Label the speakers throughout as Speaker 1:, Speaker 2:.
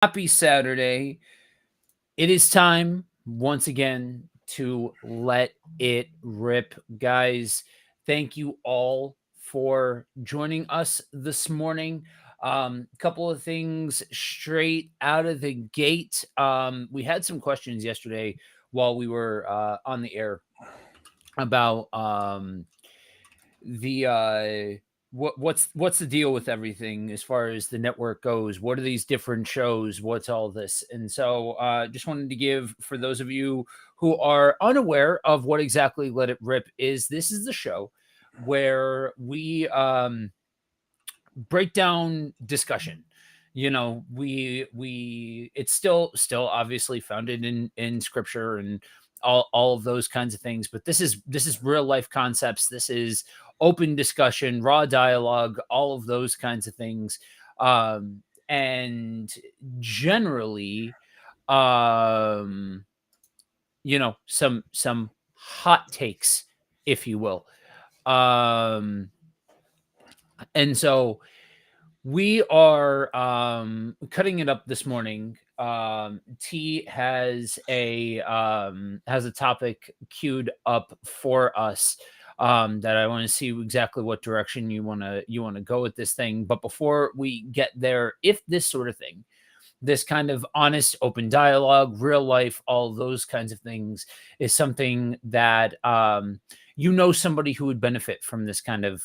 Speaker 1: Happy Saturday. It is time once again to let it rip. Guys, thank you all for joining us this morning. A couple of things straight out of the gate. We had some questions yesterday while we were on the air about the what's the deal with everything as far as the network goes. What are these different shows? What's all this? And so just wanted to give, for those of you who are unaware of what exactly Let It Rip is, this is the show where we break down discussion. We it's still obviously founded in scripture and all of those kinds of things, but this is real life concepts. This is open discussion, raw dialogue, all of those kinds of things. And generally, um some hot takes, if you will. Um and so we are cutting it up this morning. T has a topic queued up for us, that I want to see exactly what direction you want to go with this thing. But before we get there, if this sort of thing, this kind of honest, open dialogue, real life, all those kinds of things, is something that somebody who would benefit from this kind of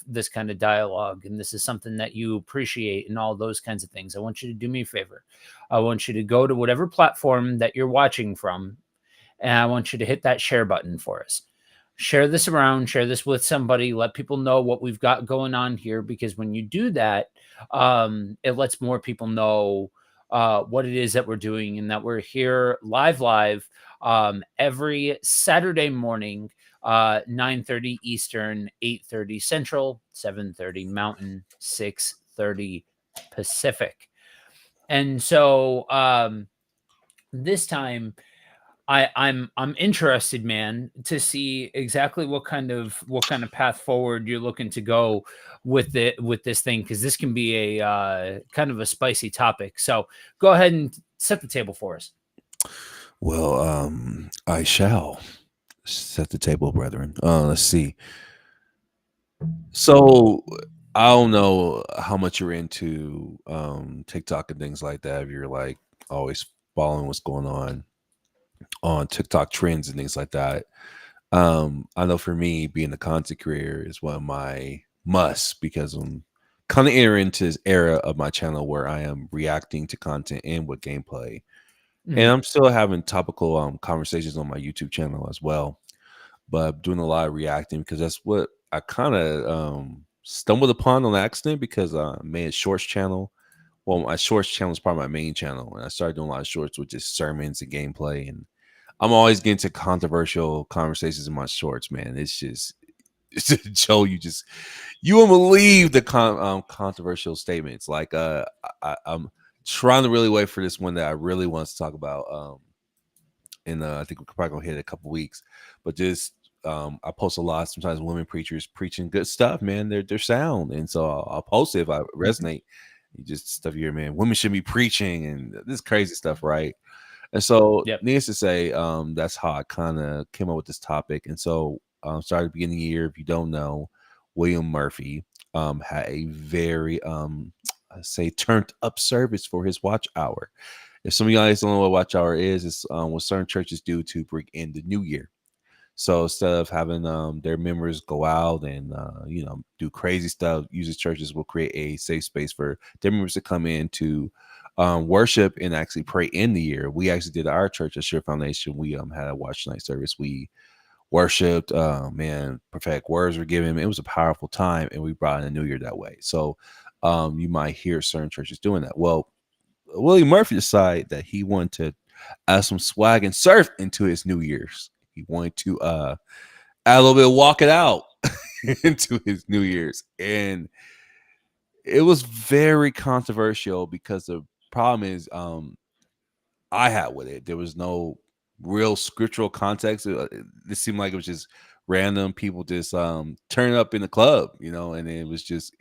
Speaker 1: dialogue, and this is something that you appreciate, and all those kinds of things, I want you to do me a favor. I want you to go to whatever platform that you're watching from, and I want you to hit that share button for us. Share this around, share this with somebody, let people know what we've got going on here, because when you do that, it lets more people know what it is that we're doing, and that we're here live every Saturday morning, 9:30 Eastern, 8:30 Central, 7:30 Mountain, 6:30 Pacific. And so this time, I'm interested, man, to see exactly what kind of path forward you're looking to go with this thing, because this can be a kind of a spicy topic. So go ahead and set the table for us.
Speaker 2: Well, I shall set the table, brethren. Let's see. So I don't know how much you're into TikTok and things like that. If you're like always following what's going on TikTok trends and things like that. I know for me, being a content creator is one of my musts because I'm kind of entering into this era of my channel where I am reacting to content and with gameplay. And
Speaker 1: Mhm.
Speaker 2: I'm still having topical conversations on my YouTube channel as well, but I'm doing a lot of reacting because that's what I kind of stumbled upon on accident because I made a shorts channel. Well, my shorts channel is part of my main channel, and I started doing a lot of shorts with just sermons and gameplay. And I'm always getting to controversial conversations in my shorts, man. It's just it's just Joe. You won't believe the controversial statements. Like I'm trying to really wait for this one that I really want to talk about. And I think we're probably gonna hit it a couple weeks. But just I post a lot. Sometimes women preachers preaching good stuff, man. They're sound, and so I'll post it if I
Speaker 1: Mhm.
Speaker 2: resonate. You just stuff here, man. Women should be preaching and this crazy stuff, right? And so,
Speaker 1: Yep.
Speaker 2: needless to say, that's how I kind of came up with this topic. And so, started at the beginning of the year. If you don't know, William Murphy had a very, I say, turned up service for his watch hour. If some of you guys don't know what watch hour is, it's what certain churches do to bring in the new year. So instead of having their members go out and do crazy stuff, usually churches will create a safe space for their members to come in to worship and actually pray in the year. We actually did at our church at Sure Foundation. We had a watch night service. We worshipped, man, prophetic words were given. It was a powerful time, and we brought in the new year that way. So you might hear certain churches doing that. Well, Willie Murphy decided that he wanted to add some swag and surf into his New Year's. He wanted to add a little bit of walk it out into his New Year's. And it was very controversial because the problem is I had with it. There was no real scriptural context. It seemed like it was just random people just turning up in the club, and it was just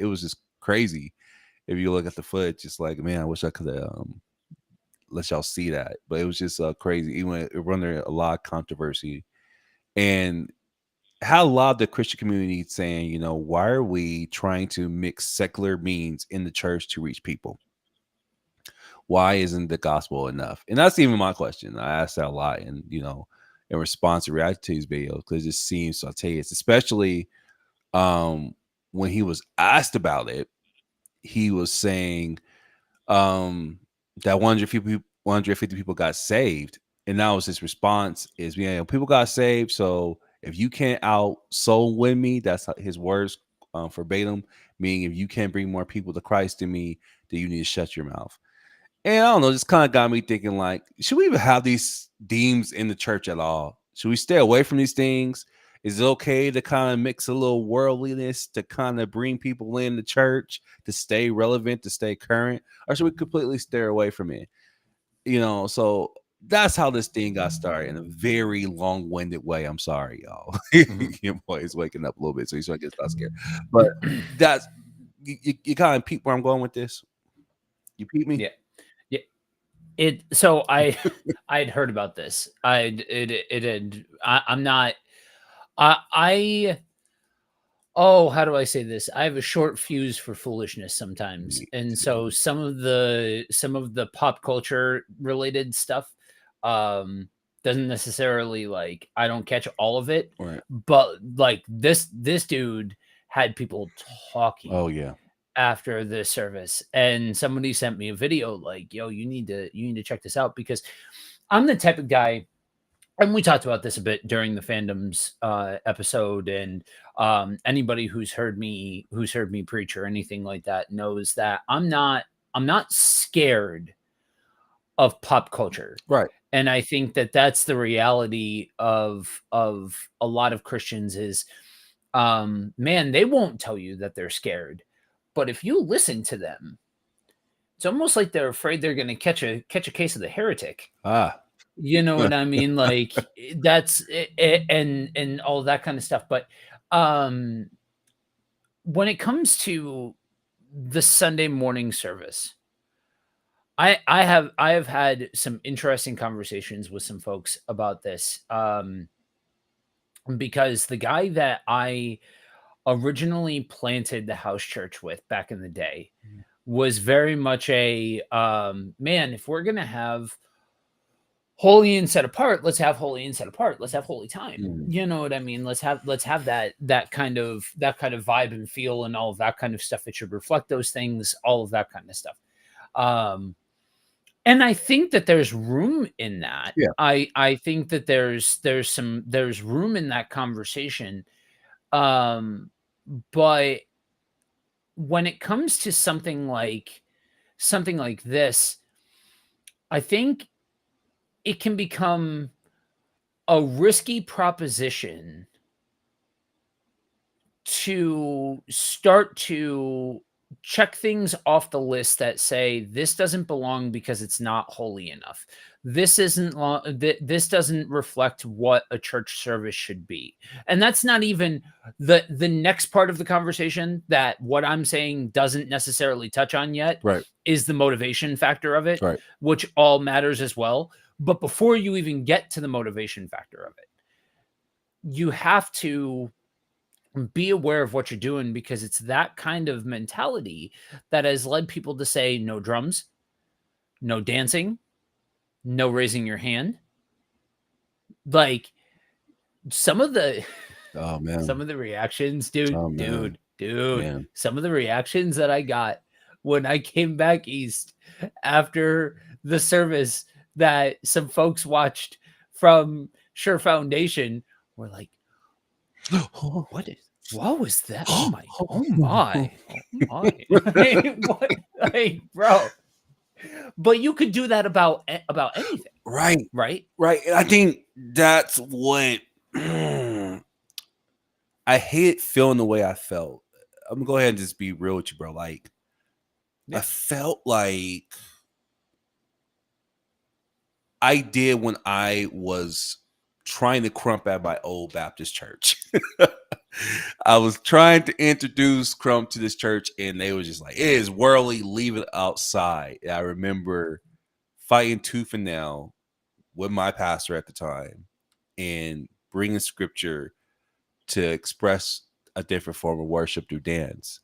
Speaker 2: crazy. If you look at the footage, just like, man, I wish I could have let y'all see that. But it was just crazy. Even it run under a lot of controversy, and had a lot of the Christian community saying, you know, why are we trying to mix secular means in the church to reach people? Why isn't the gospel enough? And that's even my question. I asked that a lot, and you know, in response to react to these videos, because it just seems spontaneous, especially when he was asked about it. He was saying that 150 people got saved, and that was his response: is, yeah, people got saved, so if you can't out soul win me, that's his words, verbatim, meaning if you can't bring more people to Christ than me, then you need to shut your mouth. And I don't know, just kind of got me thinking, like, should we even have these themes in the church at all? Should we stay away from these things? Is it okay to kind of mix a little worldliness to kind of bring people in the church to stay relevant, to stay current? Or should we completely steer away from it? You know, so that's how this thing got started in a very long-winded way. I'm sorry, y'all. Your boy is waking up a little bit, so he's trying to get scared. But that's you kind of peep where I'm going with this. You peep me?
Speaker 1: Yeah. So I I'd heard about this. I'm not I oh, how do I say this? I have a short fuse for foolishness sometimes.
Speaker 2: Me
Speaker 1: And
Speaker 2: too.
Speaker 1: so some of the pop culture related stuff doesn't necessarily, like, I don't catch all of it,
Speaker 2: Right.
Speaker 1: but like this dude had people talking
Speaker 2: Oh yeah.
Speaker 1: after the service, and somebody sent me a video like, yo, you need to check this out, because I'm the type of guy, and we talked about this a bit during the fandoms episode, and anybody who's heard me preach or anything like that knows that I'm not scared of pop culture.
Speaker 2: Right.
Speaker 1: And I think that that's the reality of a lot of Christians is, man, they won't tell you that they're scared, but if you listen to them, it's almost like they're afraid they're going to catch a case of the heretic.
Speaker 2: Ah.
Speaker 1: You know what I mean? Like, that's it, and all that kind of stuff. But um, when it comes to the Sunday morning service, I have had some interesting conversations with some folks about this, because the guy that I originally planted the house church with back in the day
Speaker 2: Mhm.
Speaker 1: was very much a, man, if we're gonna have holy and set apart, let's have holy and set apart, let's have holy time.
Speaker 2: Mm.
Speaker 1: You know what I mean? Let's have that kind of vibe and feel and all of that kind of stuff. It should reflect those things, all of that kind of stuff. um and I think that there's room in that.
Speaker 2: Yeah.
Speaker 1: I think that there's room in that conversation. um but when it comes to something like this, I think it can become a risky proposition to start to check things off the list that say this doesn't belong because it's not holy enough. This isn't this doesn't reflect what a church service should be. And that's not even the next part of the conversation, that what I'm saying doesn't necessarily touch on yet,
Speaker 2: Right.
Speaker 1: is the motivation factor of it,
Speaker 2: Right.
Speaker 1: which all matters as well. But before you even get to the motivation factor of it, you have to be aware of what you're doing, because it's that kind of mentality that has led people to say no drums, no dancing, no raising your hand. Like, some of the
Speaker 2: Oh man.
Speaker 1: some of the reactions, dude,
Speaker 2: Oh, man. Man.
Speaker 1: some of the reactions that I got when I came back east after the service that some folks watched from Sure Foundation were like, what was that? Oh my, oh my, oh my. What? Like, bro. But you could do that about anything,
Speaker 2: Right.
Speaker 1: right?
Speaker 2: Right. And I think that's what I hate feeling the way I felt. I'm gonna go ahead and just be real with you, bro. Like, I
Speaker 1: Yeah.
Speaker 2: felt like I did when I was trying to crump at my old Baptist church. I was trying to introduce Crump to this church, and they was just like, "It is worldly, leave it outside." And I remember fighting tooth and nail with my pastor at the time and bringing scripture to express a different form of worship through dance.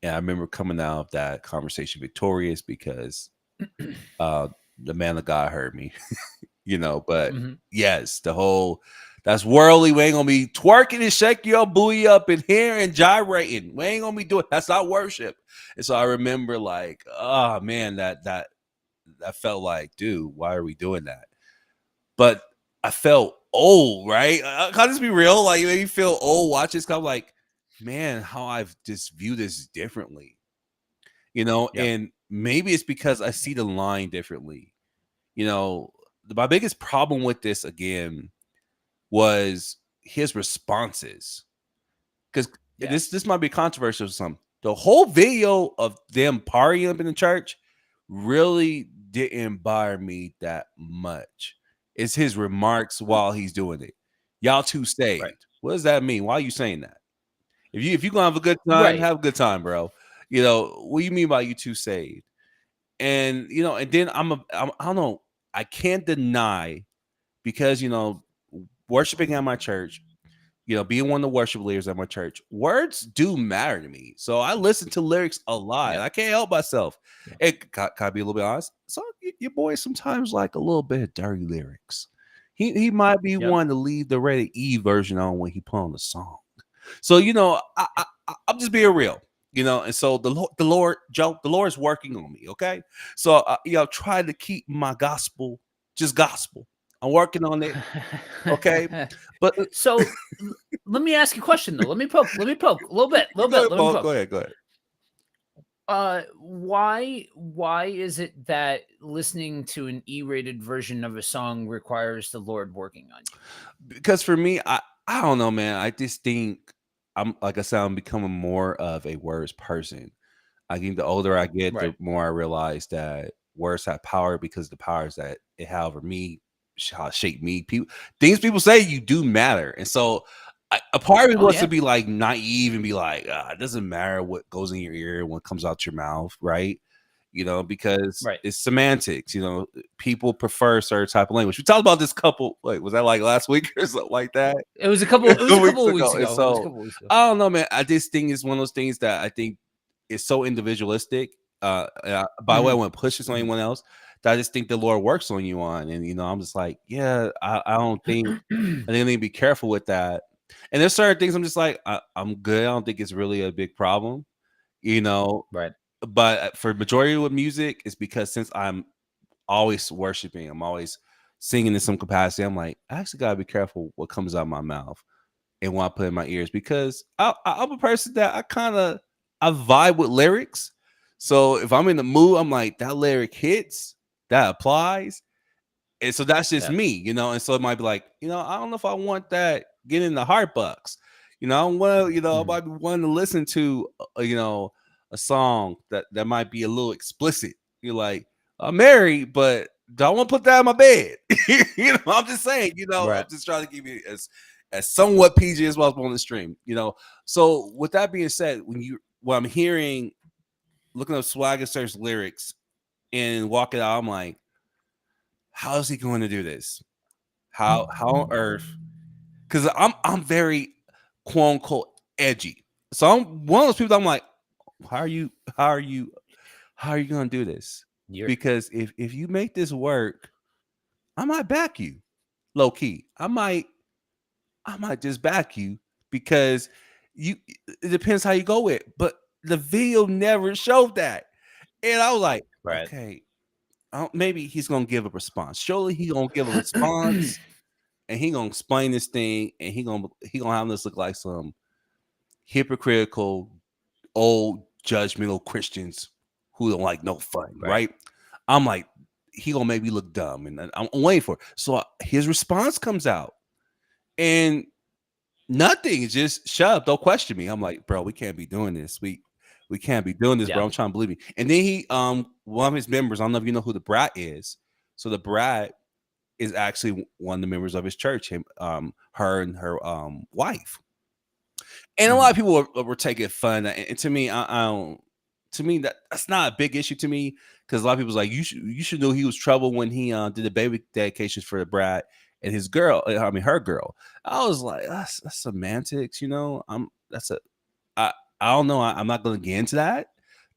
Speaker 2: And I remember coming out of that conversation victorious because the man of God heard me, but
Speaker 1: Mhm.
Speaker 2: yes, that's worldly. We ain't gonna be twerking and shaking your booty up in here and gyrating. We ain't gonna be doing that's not worship. And so I remember like, oh man, that felt like, dude, why are we doing that? But I felt old, right? Can I just be real? Like, it made me feel old watching this. 'Cause I'm like, man, how I've just viewed this differently,
Speaker 1: Yeah.
Speaker 2: and maybe it's because I see the line differently. My biggest problem with this again was his responses. Because
Speaker 1: Yeah.
Speaker 2: this might be controversial or something. The whole video of them partying up in the church really didn't bother me that much. It's his remarks while he's doing it. Y'all too
Speaker 1: Right.
Speaker 2: saved. What does that mean? Why are you saying that? If you gonna have a good time,
Speaker 1: Right.
Speaker 2: have a good time, bro. What do you mean by you too saved? And then I don't know. I can't deny because worshiping at my church, being one of the worship leaders at my church, words do matter to me. So I listen to lyrics a lot.
Speaker 1: Yeah.
Speaker 2: I can't help myself.
Speaker 1: Yeah.
Speaker 2: Can I be a little bit honest? So your boy sometimes like a little bit of dirty lyrics. He might be
Speaker 1: Yep.
Speaker 2: one to leave the Rated E version on when he put on the song. So I'm just being real. And so the Lord, Joe, the Lord is working on me. Okay, so try to keep my gospel just gospel. I'm working on it. Okay, but
Speaker 1: So let me ask you a question though. Let me poke a little bit,
Speaker 2: go ahead,
Speaker 1: Let me
Speaker 2: Paul.
Speaker 1: poke.
Speaker 2: Go ahead. Go ahead.
Speaker 1: Why is it that listening to an E-rated version of a song requires the Lord working on you?
Speaker 2: Because for me, I don't know, man. I just think I'm like I said, I'm becoming more of a words person. I think the older I get,
Speaker 1: Right.
Speaker 2: the more I realize that words have power because the powers that it have over me, how it shape me. People say you do matter, and so a part of me
Speaker 1: Oh
Speaker 2: wants to
Speaker 1: yeah.
Speaker 2: be like naive and be like, it doesn't matter what goes in your ear when it comes out your mouth, right? Because
Speaker 1: Right.
Speaker 2: it's semantics. People prefer certain type of language. We talked about this couple. Like, was that like last week or something like that?
Speaker 1: It was a couple. It was a
Speaker 2: Weeks
Speaker 1: couple of weeks
Speaker 2: ago. And
Speaker 1: ago. It was a
Speaker 2: so
Speaker 1: couple of weeks ago.
Speaker 2: I don't know, man. I This thing is one of those things that I think is so individualistic. By the way, I want to push this on anyone else that I just think the Lord works on you on. And I'm just like, yeah, I don't think I think I need to be careful with that. And there's certain things I'm just like, I'm good. I don't think it's really a big problem, you know.
Speaker 1: Right.
Speaker 2: But for majority with music, it's because since I'm always worshiping, I'm always singing in some capacity. I'm like, I actually gotta be careful what comes out of my mouth and what I put in my ears because I'm a person that I vibe with lyrics. So if I'm in the mood, I'm like that lyric hits, that applies, and so that's just
Speaker 1: Yeah.
Speaker 2: me, And so it might be like, I don't know if I want that getting the heart bucks. I don't want to, I might be wanting to listen to, a song that might be a little explicit. You're like, I'm married, but don't want to put that in my bed. I'm just saying, I'm
Speaker 1: Right.
Speaker 2: just trying to keep it as somewhat PG as possible on the stream. So with that being said, when I'm hearing, looking up Swagger Search lyrics and walking out, I'm like, how is he going to do this? How on earth? Because I'm very quote unquote edgy. So I'm one of those people. I'm like, how are you? How are you? How are you going to do this?
Speaker 1: You're
Speaker 2: Because if you make this work, I might back you, low key. I might just back you because you. It depends how you go with. But the video never showed that, and I was like,
Speaker 1: right.
Speaker 2: okay, maybe he's gonna give a response. Surely he's gonna give a response, and he gonna explain this thing, and he gonna have this look like some hypocritical, old, judgmental Christians who don't like no fun,
Speaker 1: Right.
Speaker 2: right? I'm like, he gonna make me look dumb, and I'm waiting for it. So his response comes out, and nothing. It's just shut up, don't question me. I'm like, bro, we can't be doing this. We can't be doing this,
Speaker 1: Yeah.
Speaker 2: bro. I'm trying to believe me. And then one of his members, I don't know if you know who the Brat is. So the Brat is actually one of the members of his church, her and her wife. And a lot of people were taking fun. And to me, I don't. to me that's not a big issue to me because a lot of people's like you should know he was trouble when he did the baby dedications for the brat and his girl. I mean her girl. I was like that's semantics, you know. I I don't know. I'm not gonna get into that.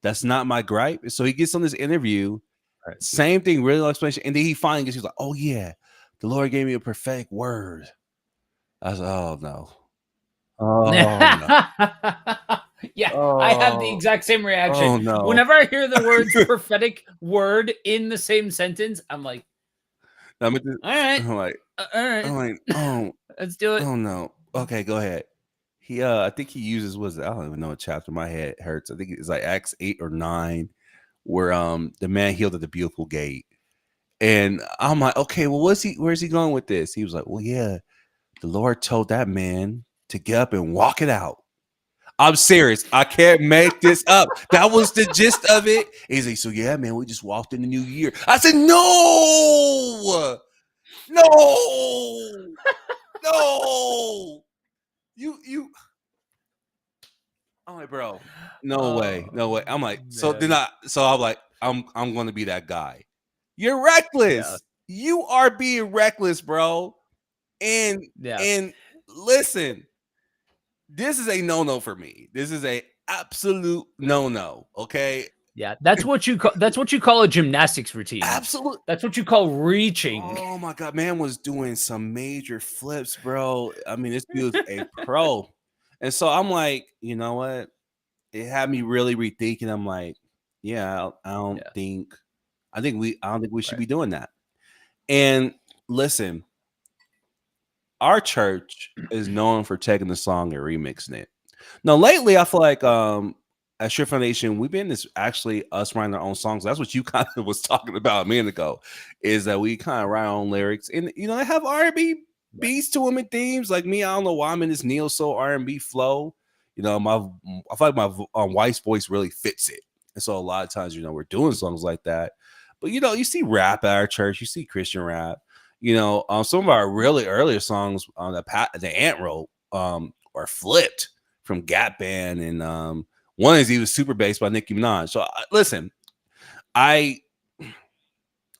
Speaker 2: That's not my gripe. So he gets on this interview,
Speaker 1: Right.
Speaker 2: same thing, really long explanation, and then he finally gets. He's like, "Oh yeah, the Lord gave me a prophetic word." I was like, "Oh no, oh no,
Speaker 1: Yeah, I have the
Speaker 2: oh
Speaker 1: exact same reaction.
Speaker 2: oh no."
Speaker 1: Whenever I hear the words prophetic word in the same sentence, I'm like,
Speaker 2: I'm just,
Speaker 1: all right,
Speaker 2: I'm like,
Speaker 1: all right,
Speaker 2: I'm like,
Speaker 1: let's do it.
Speaker 2: oh no. Okay, go ahead. He I think he uses was I don't even know what chapter. My head hurts. I think it's like Acts 8 or 9, where the man healed at the beautiful gate. And I'm like, okay, well, where's he going with this? He was like, well, yeah, the Lord told that man to get up and walk it out. I'm serious. I can't make this up. That was the gist of it. He's like, so yeah, man, we just walked in the new year. I said, no, no, no. You. I'm like, bro, no way, no way. I'm like,
Speaker 1: Man.
Speaker 2: so I'm like, I'm gonna be that guy. You're
Speaker 1: Yeah,
Speaker 2: reckless. You are being reckless, bro. And
Speaker 1: yeah,
Speaker 2: and listen, this is a no-no for me. This is a absolute no-no. Okay.
Speaker 1: yeah. That's what you call a gymnastics routine.
Speaker 2: Absolute.
Speaker 1: That's what you call reaching.
Speaker 2: Oh my god, man was doing some major flips, bro. I mean, this dude's a pro. And so I'm like, you know what? It had me really rethinking. I'm like, yeah, I don't
Speaker 1: Yeah,
Speaker 2: think I don't think we should
Speaker 1: right.
Speaker 2: be doing that. And listen, our church is known for taking the song and remixing it. Now, lately, I feel like at Shift Foundation, we've been this actually us writing our own songs. That's what you kind of was talking about a minute ago, is that we kind of write our own lyrics, and you know, they have R&B
Speaker 1: Right.
Speaker 2: beats to them and themes. Like me, I don't know why I'm in this neo soul R&B flow. You know, I feel like my wife's voice really fits it, and so a lot of times, you know, we're doing songs like that. But you know, you see rap at our church, you see Christian rap. You know, some of our really earlier songs on the Ant wrote are flipped from Gap Band, and one is even Super Bass by Nicki Minaj. So listen, I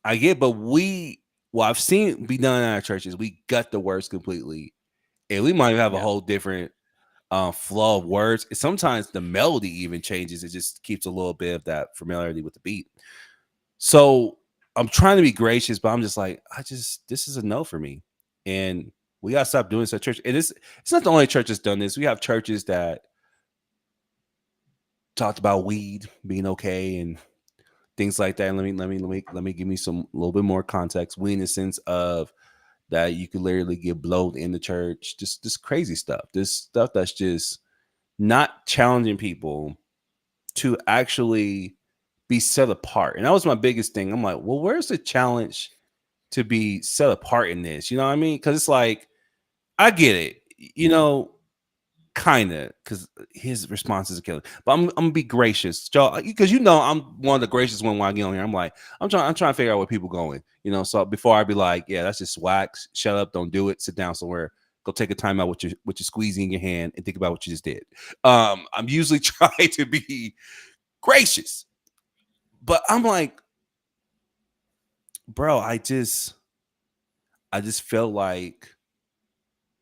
Speaker 2: I get, but what I've seen be done in our churches, we gut the words completely, and we might have a
Speaker 1: Yeah.
Speaker 2: whole different flow of words. Sometimes the melody even changes; it just keeps a little bit of that familiarity with the beat. So I'm trying to be gracious, but I'm just like, this is a no for me, and we gotta stop doing this at church. And it's not the only church that's done this. We have churches that talked about weed being okay and things like that. And let me give me some a little bit more context. Weed in the sense of that you could literally get blowed in the church, just this crazy stuff. This stuff that's just not challenging people to actually be set apart. And that was my biggest thing. I'm like, well, where's the challenge to be set apart in this? You know what I mean? Because it's like, I get it, you know, kind of, because his responses are killing. But I'm gonna be gracious, Joe, because you know I'm one of the gracious one when I get on here. I'm like, I'm trying to figure out where people going, you know. So before I be like, yeah, that's just wax. Shut up, don't do it. Sit down somewhere. Go take a time out with your squeezy in your hand and think about what you just did. I'm usually trying to be gracious, but I'm like, bro, I just felt like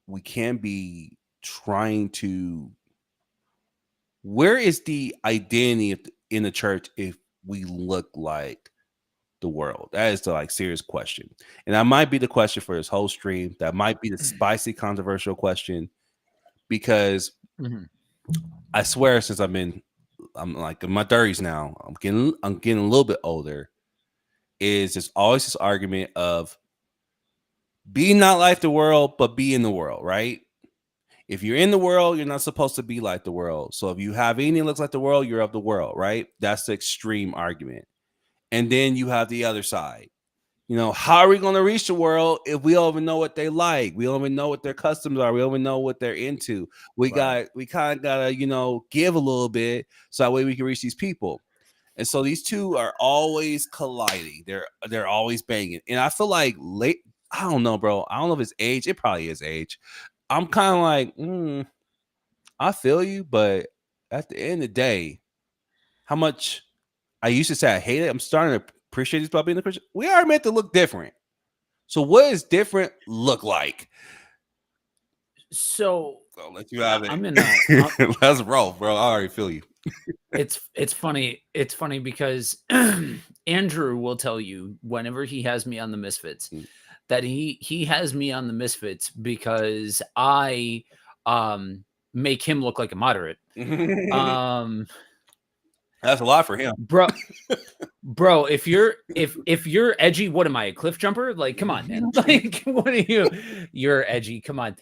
Speaker 2: we can't be trying to. Where is the identity in the church if we look like the world? That is the like serious question, and that might be the question for this whole stream. That might be the spicy, controversial question because
Speaker 1: Mhm.
Speaker 2: I swear, since I'm like in my 30s now. I'm getting a little bit older. Is there's always this argument of be not like the world, but be in the world, right? If you're in the world, you're not supposed to be like the world. So if you have anything that looks like the world, you're of the world, right? That's the extreme argument. And then you have the other side. You know, how are we going to reach the world if we don't even know what they like? We don't even know what their customs are. We don't even know what they're into.
Speaker 1: Right.
Speaker 2: We kind of gotta, you know, give a little bit so that way we can reach these people. And so these two are always colliding. They're always banging. And I feel like late, I don't know, bro. I don't know if it's age. It probably is age. I'm kind of like, I feel you, but at the end of the day, how much I used to say I hate it. I'm starting to appreciate this about being a Christian. We are meant to look different. So what does different look like?
Speaker 1: So
Speaker 2: I'll let you have
Speaker 1: I'm
Speaker 2: it.
Speaker 1: gonna.
Speaker 2: Let's roll, bro. I already feel you.
Speaker 1: It's funny. It's funny because Andrew will tell you whenever he has me on the Misfits
Speaker 2: Mm.
Speaker 1: that he has me on the Misfits because I make him look like a moderate. Um
Speaker 2: That's a lot for him.
Speaker 1: Bro, if you're edgy, what am I, a cliff jumper? Like, come on, man. Like, what are you? You're edgy. Come on.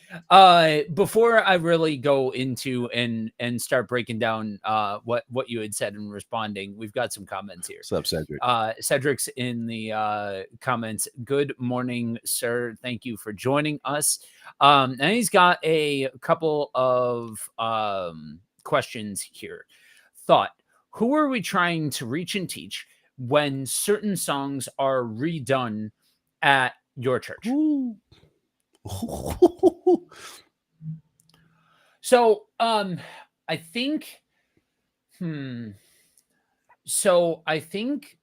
Speaker 1: Before I really go into and start breaking down what you had said and responding, we've got some comments here.
Speaker 2: What's up, Cedric?
Speaker 1: Cedric's in the comments. Good morning, sir. Thank you for joining us. And he's got a couple of questions here. Thought, who are we trying to reach and teach when certain songs are redone at your church?
Speaker 2: Ooh.
Speaker 1: So, I think, so I think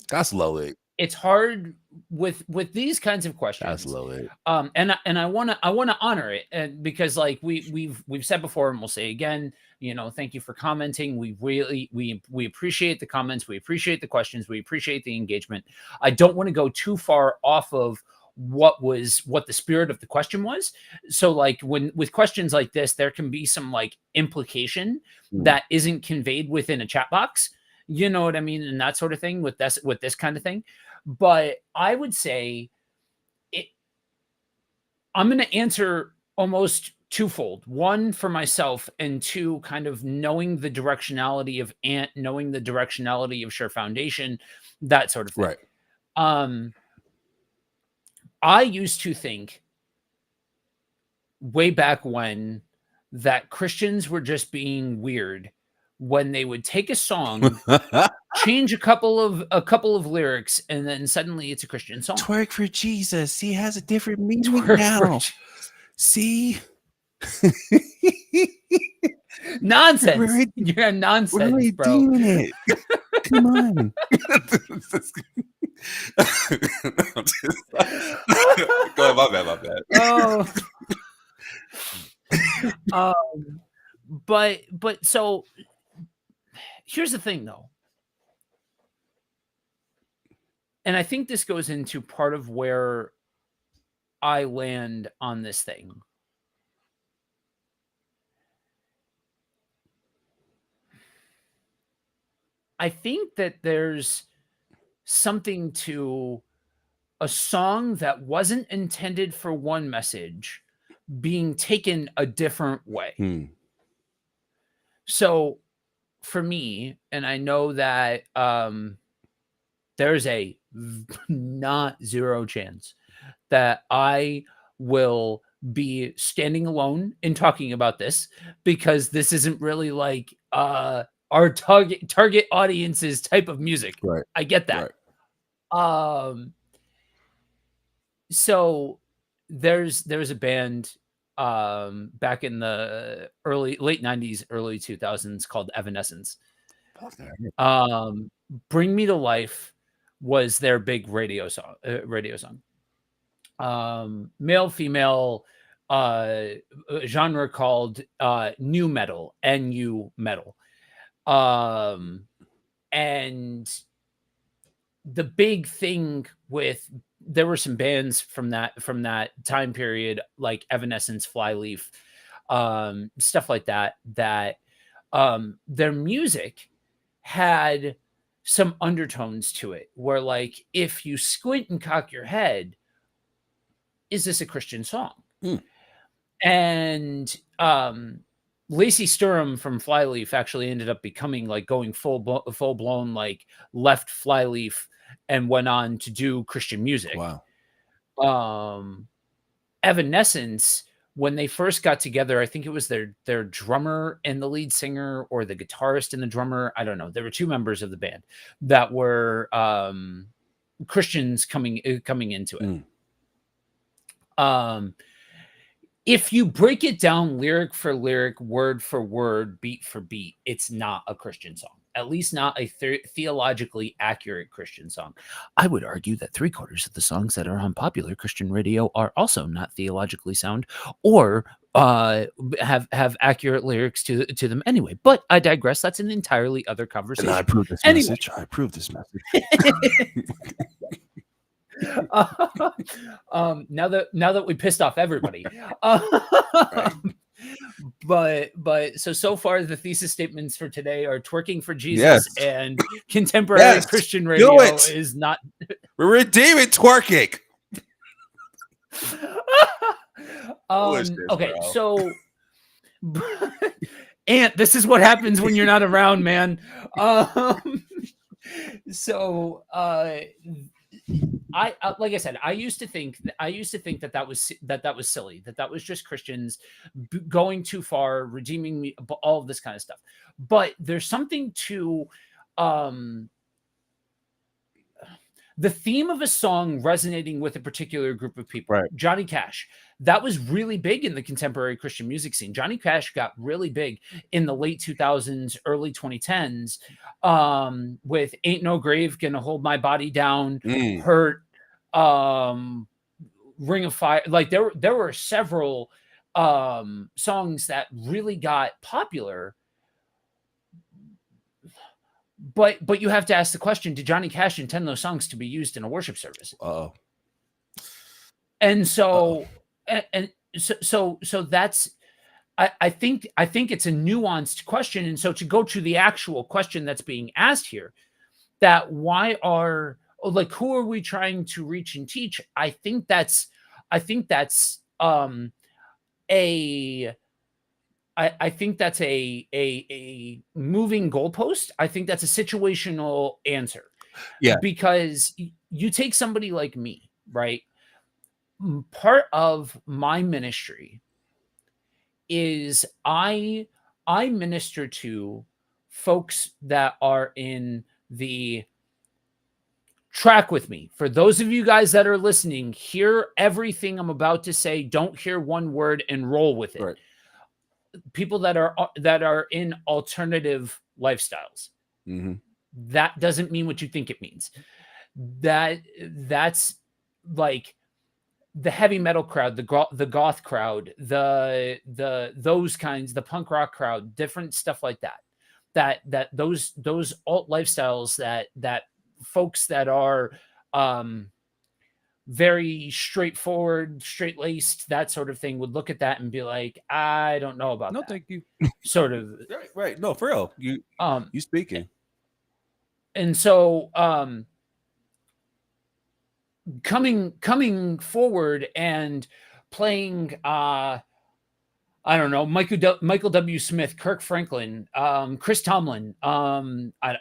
Speaker 2: That's low it.
Speaker 1: it's hard with these kinds of
Speaker 2: That's
Speaker 1: questions.
Speaker 2: low it.
Speaker 1: And I want to honor it, and because like we've said before and we'll say again, you know, thank you for commenting. We really we appreciate the comments, we appreciate the questions, we appreciate the engagement. I don't want to go too far off of what the spirit of the question was. So like when with questions like this, there can be some like implication that isn't conveyed within a chat box. You know what I mean? And that sort of thing with this kind of thing. But I would say I'm going to answer almost twofold. One, for myself, and two, kind of knowing the directionality of Ant, knowing the directionality of Sure Foundation, that sort of thing.
Speaker 2: Right.
Speaker 1: I used to think way back when that Christians were just being weird when they would take a song, change a couple of lyrics, and then suddenly it's a Christian song.
Speaker 2: Twerk for Jesus. He has a different meaning now. See?
Speaker 1: Nonsense. You're nonsense,
Speaker 2: we're
Speaker 1: bro.
Speaker 2: It. Come on. Go ahead, my bad.
Speaker 1: Oh. But so here's the thing though. And I think this goes into part of where I land on this thing. I think that there's something to a song that wasn't intended for one message being taken a different way. So for me, and I know that there's a not zero chance that I will be standing alone in talking about this, because this isn't really like our target audience's type of music.
Speaker 2: Right.
Speaker 1: I get that. Right. So there's a band back in the late 90s, early 2000s called Evanescence. Bring Me to Life was their big radio song. Male, female, genre called nu metal, NU metal. And the big thing with, there were some bands from that time period like Evanescence, Flyleaf, stuff like that their music had some undertones to it where, like, if you squint and cock your head, is this a Christian song? And Lacey Sturm from Flyleaf actually ended up becoming like going full blown like left Flyleaf and went on to do Christian music.
Speaker 2: Wow.
Speaker 1: Evanescence, when they first got together, I think it was their drummer and the lead singer, or the guitarist and the drummer. I don't know. There were two members of the band that were Christians coming into it. If you break it down lyric for lyric, word for word, beat for beat, it's not a Christian song. at least not a theologically accurate Christian song. I would argue that 3/4 of the songs that are on popular Christian radio are also not theologically sound or have accurate lyrics to them anyway. But I digress. That's an entirely other conversation.
Speaker 2: And I approve this
Speaker 1: Anyway.
Speaker 2: message. I approve this message.
Speaker 1: Now that we pissed off everybody, but so far the thesis statements for today are twerking for Jesus
Speaker 2: Yes.
Speaker 1: and contemporary Christian radio is not.
Speaker 2: We're redeeming twerking.
Speaker 1: Okay, so Ant, this is what happens when you're not around, man. So I like I said, I used to think that was silly, that was just Christians going too far, redeeming me, all of this kind of stuff. But there's something to the theme of a song resonating with a particular group of people.
Speaker 2: Right.
Speaker 1: Johnny Cash, that was really big in the contemporary Christian music scene. Johnny Cash got really big in the late 2000s, early 2010s, with Ain't No Grave Gonna Hold My Body Down, Hurt, Ring of Fire. Like there were several songs that really got popular. But you have to ask the question, did Johnny Cash intend those songs to be used in a worship service? And so so that's I think it's a nuanced question. And so to go to the actual question that's being asked here, that who are we trying to reach and teach? I think that's a moving goalpost. I think that's a situational answer.
Speaker 2: Yeah.
Speaker 1: Because you take somebody like me, right? Part of my ministry is I minister to folks that are in the track with me. For those of you guys that are listening, hear everything I'm about to say. Don't hear one word and roll with it.
Speaker 2: Right.
Speaker 1: People that are in alternative lifestyles.
Speaker 2: Mm-hmm.
Speaker 1: That doesn't mean what you think it means. That's like the heavy metal crowd, the goth crowd, those kinds, the punk rock crowd, different stuff like that. That those alt lifestyles that folks that are very straightforward, straight-laced, that sort of thing would look at that and be like, I don't know about that.
Speaker 2: No, thank you.
Speaker 1: Sort of.
Speaker 2: Right. No, for real. You speaking.
Speaker 1: And so coming forward and playing I don't know, Michael W. Smith, Kirk Franklin, Chris Tomlin. I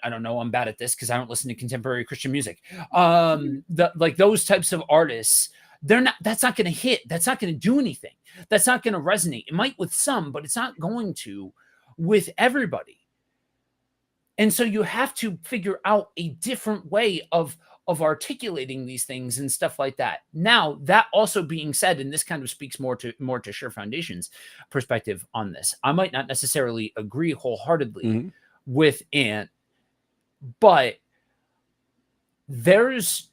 Speaker 1: don't know. I'm bad at this because I don't listen to contemporary Christian music. Like those types of artists, that's not going to hit. That's not going to do anything. That's not going to resonate. It might with some, but it's not going to with everybody. And so you have to figure out a different way of articulating these things and stuff like that. Now, that also being said, and this kind of speaks more to Sure Foundation's perspective on this, I might not necessarily agree wholeheartedly with Ant, but there's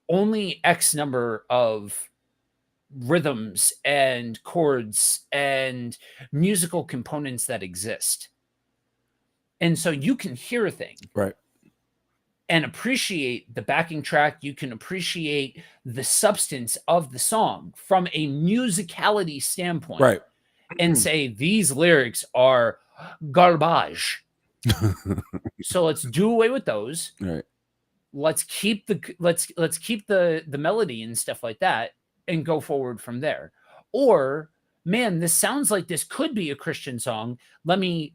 Speaker 1: only X number of rhythms and chords and musical components that exist. And so you can hear a thing.
Speaker 2: Right.
Speaker 1: And appreciate the backing track. You can appreciate the substance of the song from a musicality standpoint.
Speaker 2: Right.
Speaker 1: And say these lyrics are garbage. So let's do away with those.
Speaker 2: Right.
Speaker 1: Let's keep the melody and stuff like that and go forward from there. Or, man, this sounds like this could be a Christian song. Let me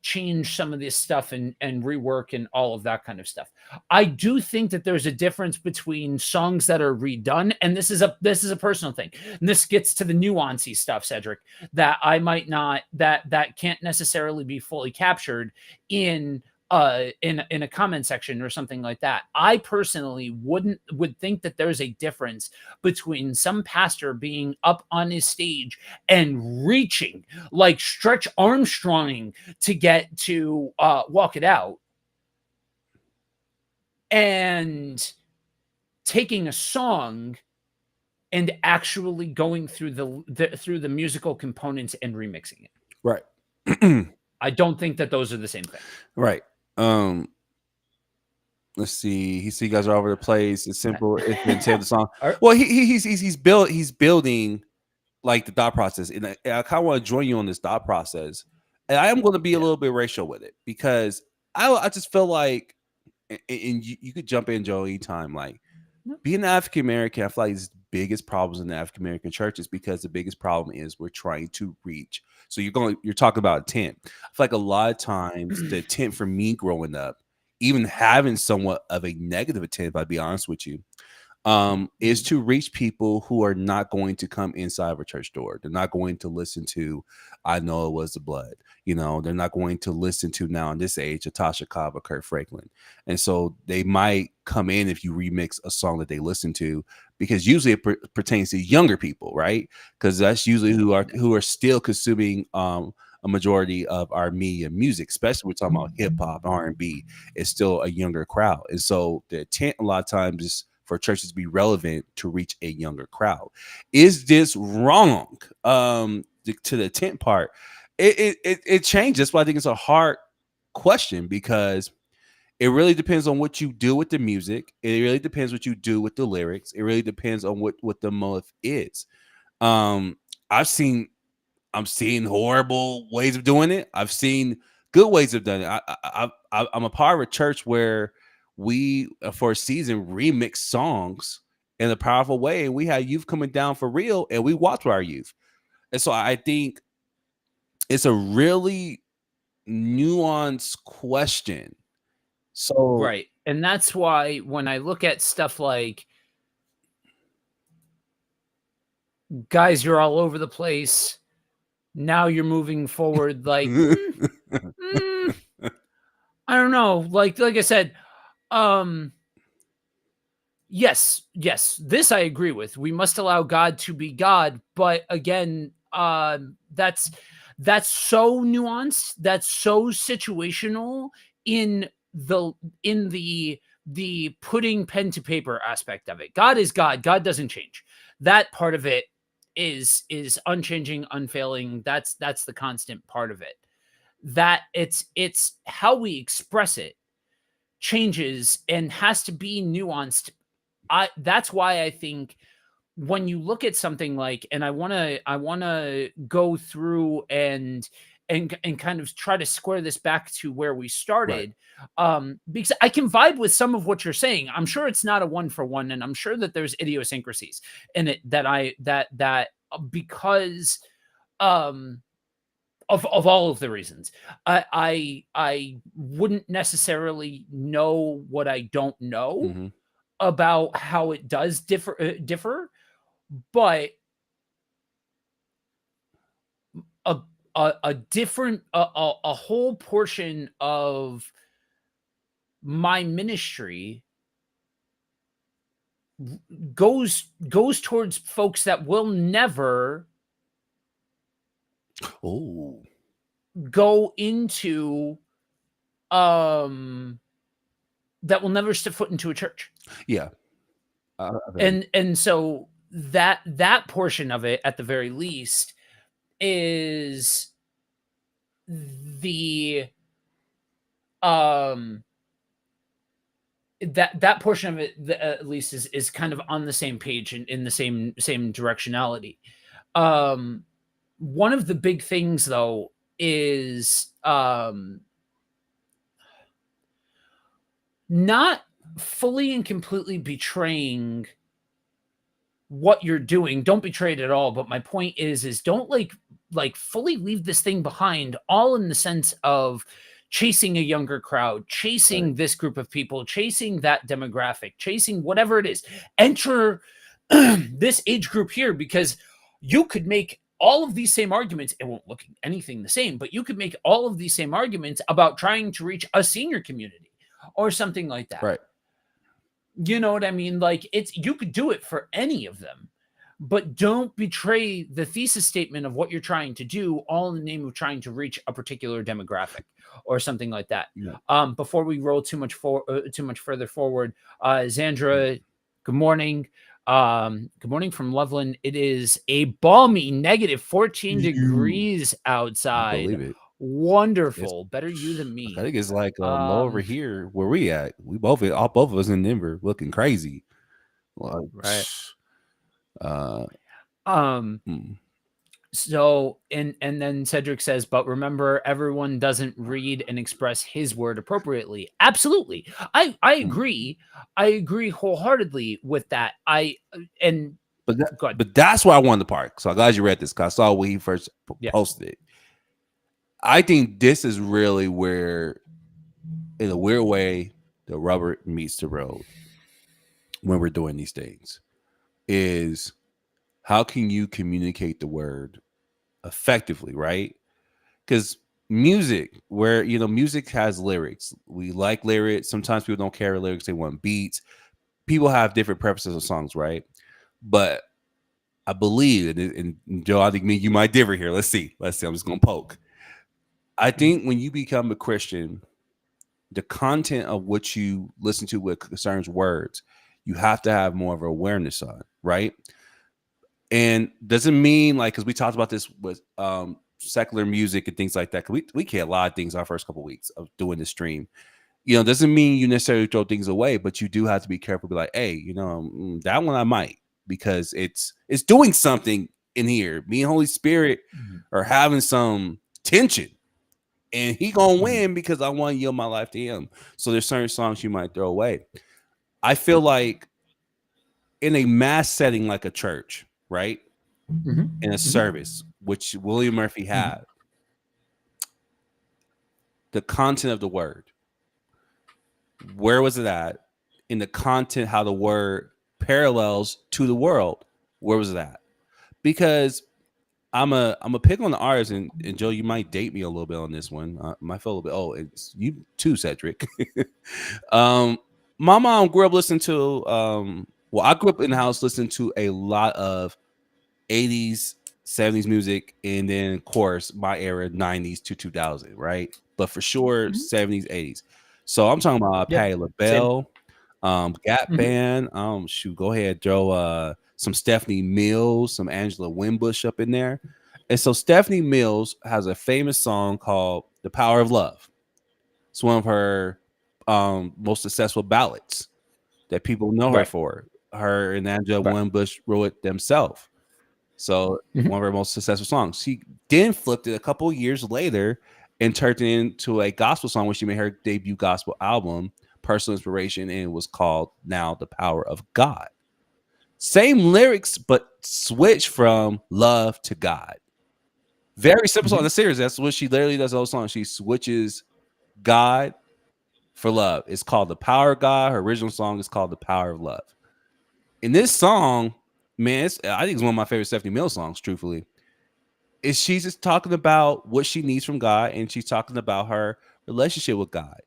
Speaker 1: change some of this stuff and rework and all of that kind of stuff. I do think that there's a difference between songs that are redone, and this is a personal thing. And this gets to the nuancy stuff, Cedric, that I might not that can't necessarily be fully captured in in a comment section or something like that. I personally would think that there's a difference between some pastor being up on his stage and reaching, like Stretch Armstronging to get to Walk It Out, and taking a song and actually going through through the musical components and remixing it.
Speaker 2: Right.
Speaker 1: I don't think that those are the same thing.
Speaker 2: Right. Let's see. He see you guys are all over the place. It's simple. It's the intent of the song. Well, he's building like the thought process, and I kind of want to join you on this thought process. And I am going to be a little bit racial with it, because I just feel like, and you could jump in, Joe, anytime. Like, being African American, I feel like the biggest problems in the African American church is because the biggest problem is we're trying to reach. So you're talking about intent. I feel like a lot of times the intent for me growing up, even having somewhat of a negative intent, if I'd be honest with you, is to reach people who are not going to come inside of a church door. They're not going to listen to I Know It Was the Blood. You know, they're not going to listen to, now in this age, Tasha Cobb or Kurt Franklin. And so they might come in if you remix a song that they listen to, because usually it pertains to younger people, right? Because that's usually who are still consuming a majority of our media music, especially we're talking about hip hop, R&B. It's still a younger crowd. And so the intent a lot of times is for churches to be relevant to reach a younger crowd. Is this wrong? To the intent part, it changes. That's why I think it's a hard question, because it really depends on what you do with the music. It really depends what you do with the lyrics. It really depends on what the motive is. I'm seeing horrible ways of doing it. I've seen good ways of doing it. I'm a part of a church where we, for a season, remix songs in a powerful way, and we had youth coming down for real, and we walked with our youth. And so I think it's a really nuanced question. So
Speaker 1: right, and that's why when I look at stuff like, guys, you're all over the place, now you're moving forward, like, I don't know. Like I said, yes, this I agree with. We must allow God to be God, but again, that's so nuanced, that's so situational in the putting pen to paper aspect of it. God is God. God doesn't change. That part of it is unchanging, unfailing. That's the constant part of it. That it's how we express it changes and has to be nuanced. That's why I think when you look at something like, and I want to go through and kind of try to square this back to where we started, right. Because I can vibe with some of what you're saying. I'm sure it's not a one for one, and I'm sure that there's idiosyncrasies in it that because of all of the reasons, I wouldn't necessarily know what I don't know about how it does differ, but a different a whole portion of my ministry goes towards folks that will never go into that will never step foot into a church.
Speaker 2: Yeah.
Speaker 1: And so that portion of it, at the very least, is the that portion of it, at least, is kind of on the same page and in the same directionality. One of the big things, though, is not fully and completely betraying what you're doing. Don't betray it at all. But my point is don't like fully leave this thing behind, all in the sense of chasing a younger crowd, chasing this group of people, chasing that demographic, chasing whatever it is. Enter this age group here, because you could make all of these same arguments. It won't look anything the same, but you could make all of these same arguments about trying to reach a senior community or something like that.
Speaker 2: Right.
Speaker 1: You know what I mean? Like, it's, you could do it for any of them, but don't betray the thesis statement of what you're trying to do, all in the name of trying to reach a particular demographic or something like that.
Speaker 2: Yeah.
Speaker 1: Before we roll too much further forward, Xandra, good morning. Good morning from Loveland. It is a balmy negative 14 degrees
Speaker 2: I
Speaker 1: outside.
Speaker 2: believe it.
Speaker 1: Wonderful. Better you than me.
Speaker 2: I think it's like low over here where we at. We both of us in Denver looking crazy. Like,
Speaker 1: Right.
Speaker 2: hmm.
Speaker 1: So, and then Cedric says, but remember, everyone doesn't read and express his word appropriately. Absolutely. I agree. I agree wholeheartedly with that.
Speaker 2: But that's why I wanted the park. So I'm glad you read this, because I saw when he first posted it. I think this is really where, in a weird way, the rubber meets the road when we're doing these things. Is how can you communicate the word effectively, right? Because music, where music has lyrics. We like lyrics. Sometimes people don't care lyrics; they want beats. People have different preferences of songs, right? But I believe, and Joe, I think you might differ here. Let's see. I'm just gonna poke. I think when you become a Christian, the content of what you listen to with concerns words, you have to have more of an awareness on, right? And doesn't mean, like, because we talked about this with secular music and things like that. Because we get a lot of things our first couple of weeks of doing the stream. Doesn't mean you necessarily throw things away, but you do have to be careful. Be like, hey, that one I might, because it's doing something in here. Me and Holy Spirit are having some tension, and he gonna win because I want to yield my life to him. So there's certain songs you might throw away. I feel like in a mass setting like a church, right? In a service, which William Murphy had, the content of the word, where was it at? In the content, how the word parallels to the world, where was it at? Because I'm a pick on the artist, and Joe, you might date me a little bit on this one. Might feel a little bit. Oh, it's you too, Cedric. My mom grew up listening to. Well, I grew up in the house listening to a lot of 80s, 70s music, and then of course my era, 90s to 2000, right? But for sure, 70s, 80s. So I'm talking about Patti LaBelle, Gap Band. Shoot, go ahead, Joe. Some Stephanie Mills, some Angela Winbush up in there. And so Stephanie Mills has a famous song called "The Power of Love." It's one of her most successful ballads that people know her for. Her and Angela Winbush wrote it themselves. So one of her most successful songs. She then flipped it a couple years later and turned it into a gospel song when she made her debut gospel album, Personal Inspiration, and it was called now "The Power of God." Same lyrics, but switch from love to God. Very simple song. That's serious. That's what she literally does the whole song. She switches God for love. It's called "The Power of God." Her original song is called "The Power of Love." In this song, man, I think it's one of my favorite Stephanie Mills songs, truthfully. She's just talking about what she needs from God, and she's talking about her relationship with God.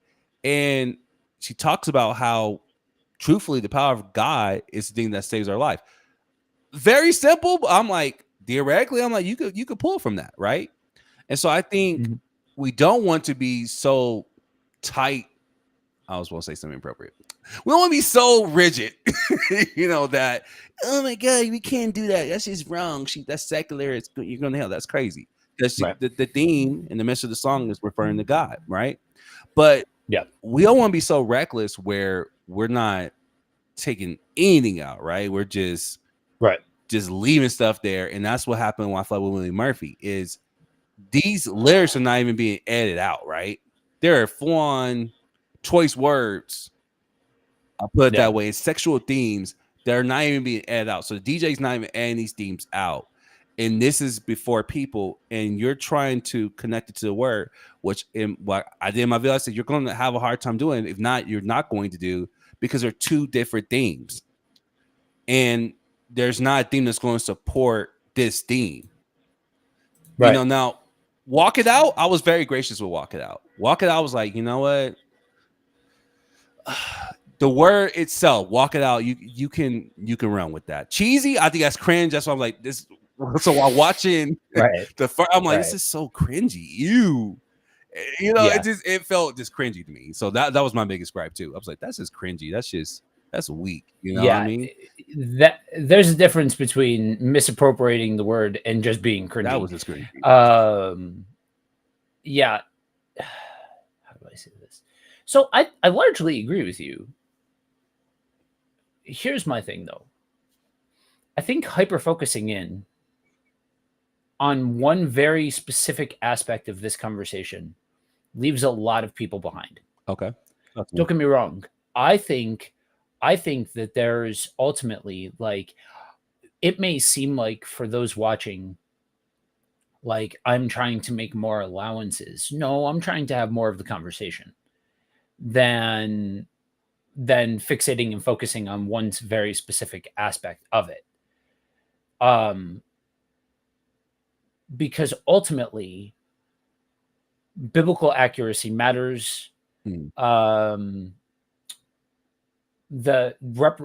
Speaker 2: And she talks about how, truthfully, the power of God is the thing that saves our life. Very simple. But I'm like, theoretically, I'm like, you could pull from that, right? And so I think we don't want to be so tight. I was going to say something appropriate. We don't want to be so rigid, that, oh my God, we can't do that. That's just wrong. That's secular. You're going to hell. That's crazy. Because the theme in the midst of the song is referring to God, right? But we don't want to be so reckless where we're not taking anything out, right? We're just leaving stuff there. And that's what happened when I fought with William Murphy is these lyrics are not even being edited out, right? There are full-on choice words, I'll put it that way, and sexual themes that are not even being edited out. So the DJ's not even adding these themes out. And this is before people, and you're trying to connect it to the word, which in what I did in my video, I said you're going to have a hard time doing. If not, you're not going to do, because they're two different themes. And there's not a theme that's going to support this theme. You know, now Walk It Out, I was very gracious with Walk It Out. Walk It Out was like, you know what? The word itself, Walk It Out, you can run with that. Cheesy, I think that's cringe. That's why I'm like this. So while watching I'm like, this is so cringy. You know, it felt just cringy to me. So that was my biggest gripe too. I was like, that's just cringy. That's weak. You know what I mean?
Speaker 1: That there's a difference between misappropriating the word and just being cringy.
Speaker 2: That was just cringy.
Speaker 1: Yeah. How do I say this? So I largely agree with you. Here's my thing though. I think hyper focusing in on one very specific aspect of this conversation leaves a lot of people behind.
Speaker 2: Okay.
Speaker 1: Don't get me wrong. I think that there's ultimately, like, it may seem like for those watching, like I'm trying to make more allowances. No, I'm trying to have more of the conversation than fixating and focusing on one very specific aspect of it. Because ultimately, biblical accuracy matters. The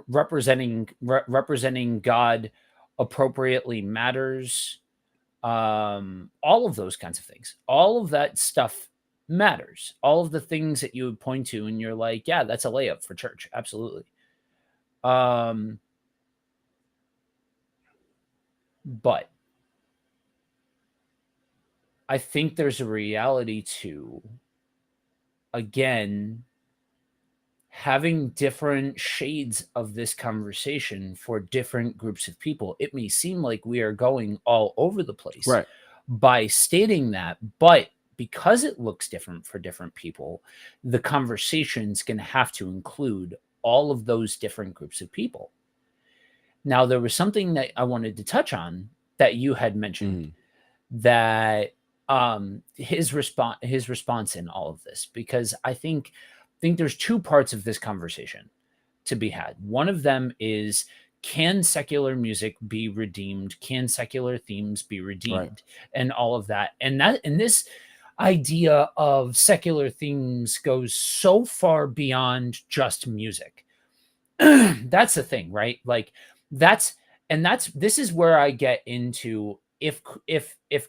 Speaker 1: representing God appropriately matters. All of those kinds of things, all of that stuff matters. All of the things that you would point to and you're like, yeah, that's a layup for church. Absolutely. But I think there's a reality to, again, having different shades of this conversation for different groups of people. It may seem like we are going all over the place by stating that, but because it looks different for different people, the conversation's going to have to include all of those different groups of people. Now, there was something that I wanted to touch on that you had mentioned, that his response in all of this, because I think there's two parts of this conversation to be had. One of them is, can secular music be redeemed? Can secular themes be redeemed? And all of that. And this idea of secular themes goes so far beyond just music. That's the thing, right? Like this is where I get into, if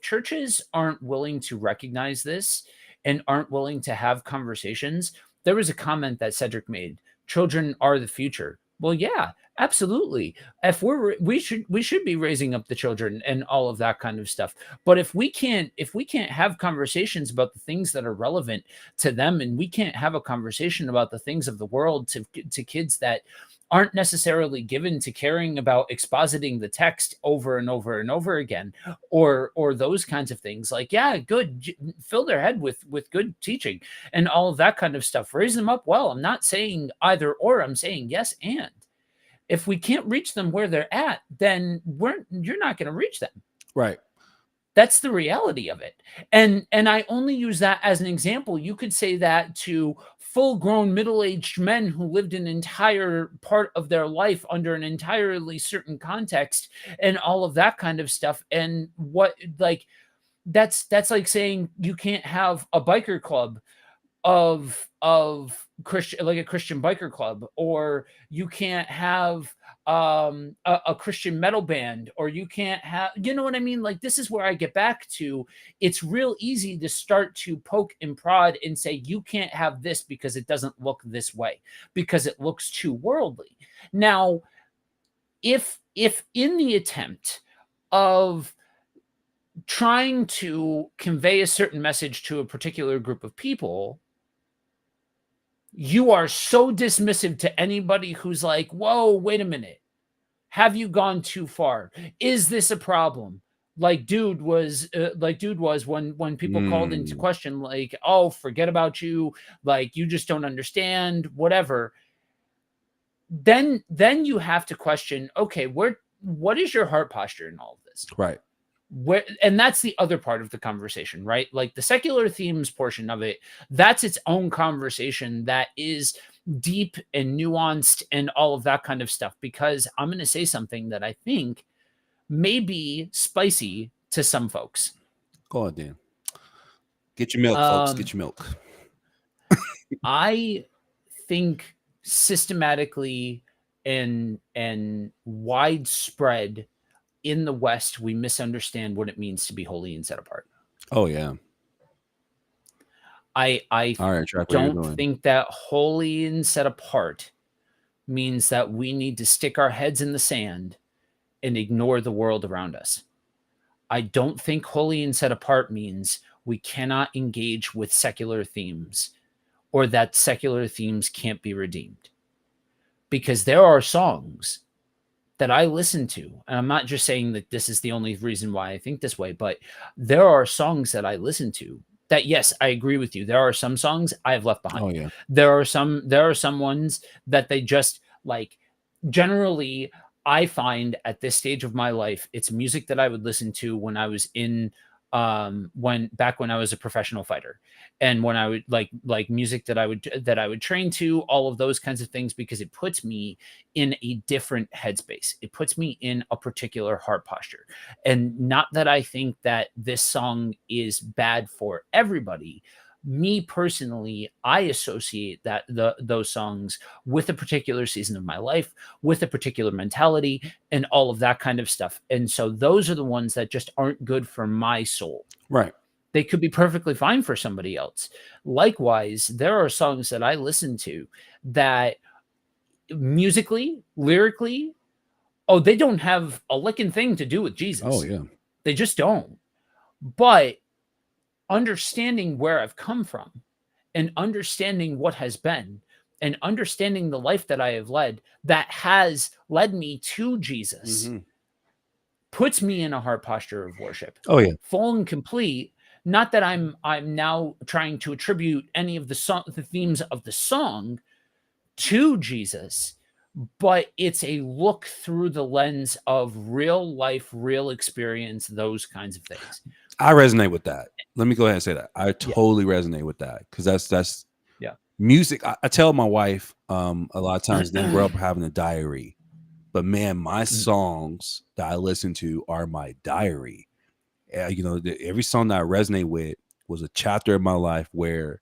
Speaker 1: churches aren't willing to recognize this and aren't willing to have conversations. There was a comment that Cedric made, children are the future. Well, yeah, absolutely. If we should be raising up the children and all of that kind of stuff. But if we can't have conversations about the things that are relevant to them, and we can't have a conversation about the things of the world to kids that aren't necessarily given to caring about expositing the text over and over and over again, or those kinds of things, like, yeah, good, fill their head with good teaching and all of that kind of stuff, raise them up well. I'm not saying either or, I'm saying yes. And if we can't reach them where they're at, then you're not going to reach them.
Speaker 2: Right.
Speaker 1: That's the reality of it. And I only use that as an example. You could say that to full-grown middle-aged men who lived an entire part of their life under an entirely certain context and all of that kind of stuff. And what, like, that's like saying you can't have a biker club of Christian, like a Christian biker club, or you can't have a Christian metal band, or you can't have, you know what I mean? Like, this is where I get back to, it's real easy to start to poke and prod and say, you can't have this because it doesn't look this way, because it looks too worldly. Now, if in the attempt of trying to convey a certain message to a particular group of people, you are so dismissive to anybody who's like, whoa, wait a minute. Have you gone too far? Is this a problem? Like dude was when people called into question, like, oh, forget about you. Like, you just don't understand, whatever. Then you have to question, okay, what is your heart posture in all of this?
Speaker 2: Right.
Speaker 1: And that's the other part of the conversation, right? Like the secular themes portion of it, that's its own conversation that is deep and nuanced and all of that kind of stuff, because I'm going to say something that I think may be spicy to some folks.
Speaker 2: Go on, Dan. Get your milk, folks. Get your milk.
Speaker 1: I think systematically and widespread in the West, we misunderstand what it means to be holy and set apart.
Speaker 2: Oh yeah.
Speaker 1: I
Speaker 2: All right, track where you're
Speaker 1: don't
Speaker 2: going.
Speaker 1: think that holy and set apart means that we need to stick our heads in the sand and ignore the world around us. I don't think holy and set apart means we cannot engage with secular themes or that secular themes can't be redeemed. Because there are songs that I listen to, and I'm not just saying that this is the only reason why I think this way, but there are songs that I listen to that, yes, I agree with you. There are some songs I have left behind.
Speaker 2: Oh yeah.
Speaker 1: There are some ones that they just like. Generally, I find at this stage of my life, it's music that I would listen to when I was in when I was a professional fighter, and when I would like music that I would train to, all of those kinds of things, because it puts me in a different headspace. It puts me in a particular heart posture. And not that I think that this song is bad for everybody. Me personally, I associate those songs with a particular season of my life, with a particular mentality, and all of that kind of stuff. And so those are the ones that just aren't good for my soul.
Speaker 2: Right.
Speaker 1: They could be perfectly fine for somebody else. Likewise, there are songs that I listen to that musically, lyrically, oh, they don't have a licking thing to do with Jesus.
Speaker 2: Oh yeah.
Speaker 1: They just don't. But understanding where I've come from and understanding what has been and understanding the life that I have led that has led me to Jesus puts me in a heart posture of worship.
Speaker 2: Oh yeah.
Speaker 1: Full and complete. Not that I'm now trying to attribute any of the themes of the song to Jesus, but it's a look through the lens of real life, real experience, those kinds of things.
Speaker 2: I resonate with that. Let me go ahead and say that. I totally resonate with that, because that's music. I tell my wife a lot of times, didn't grow up having a diary, but man, my songs that I listen to are my diary. You know, every song that I resonate with was a chapter in my life where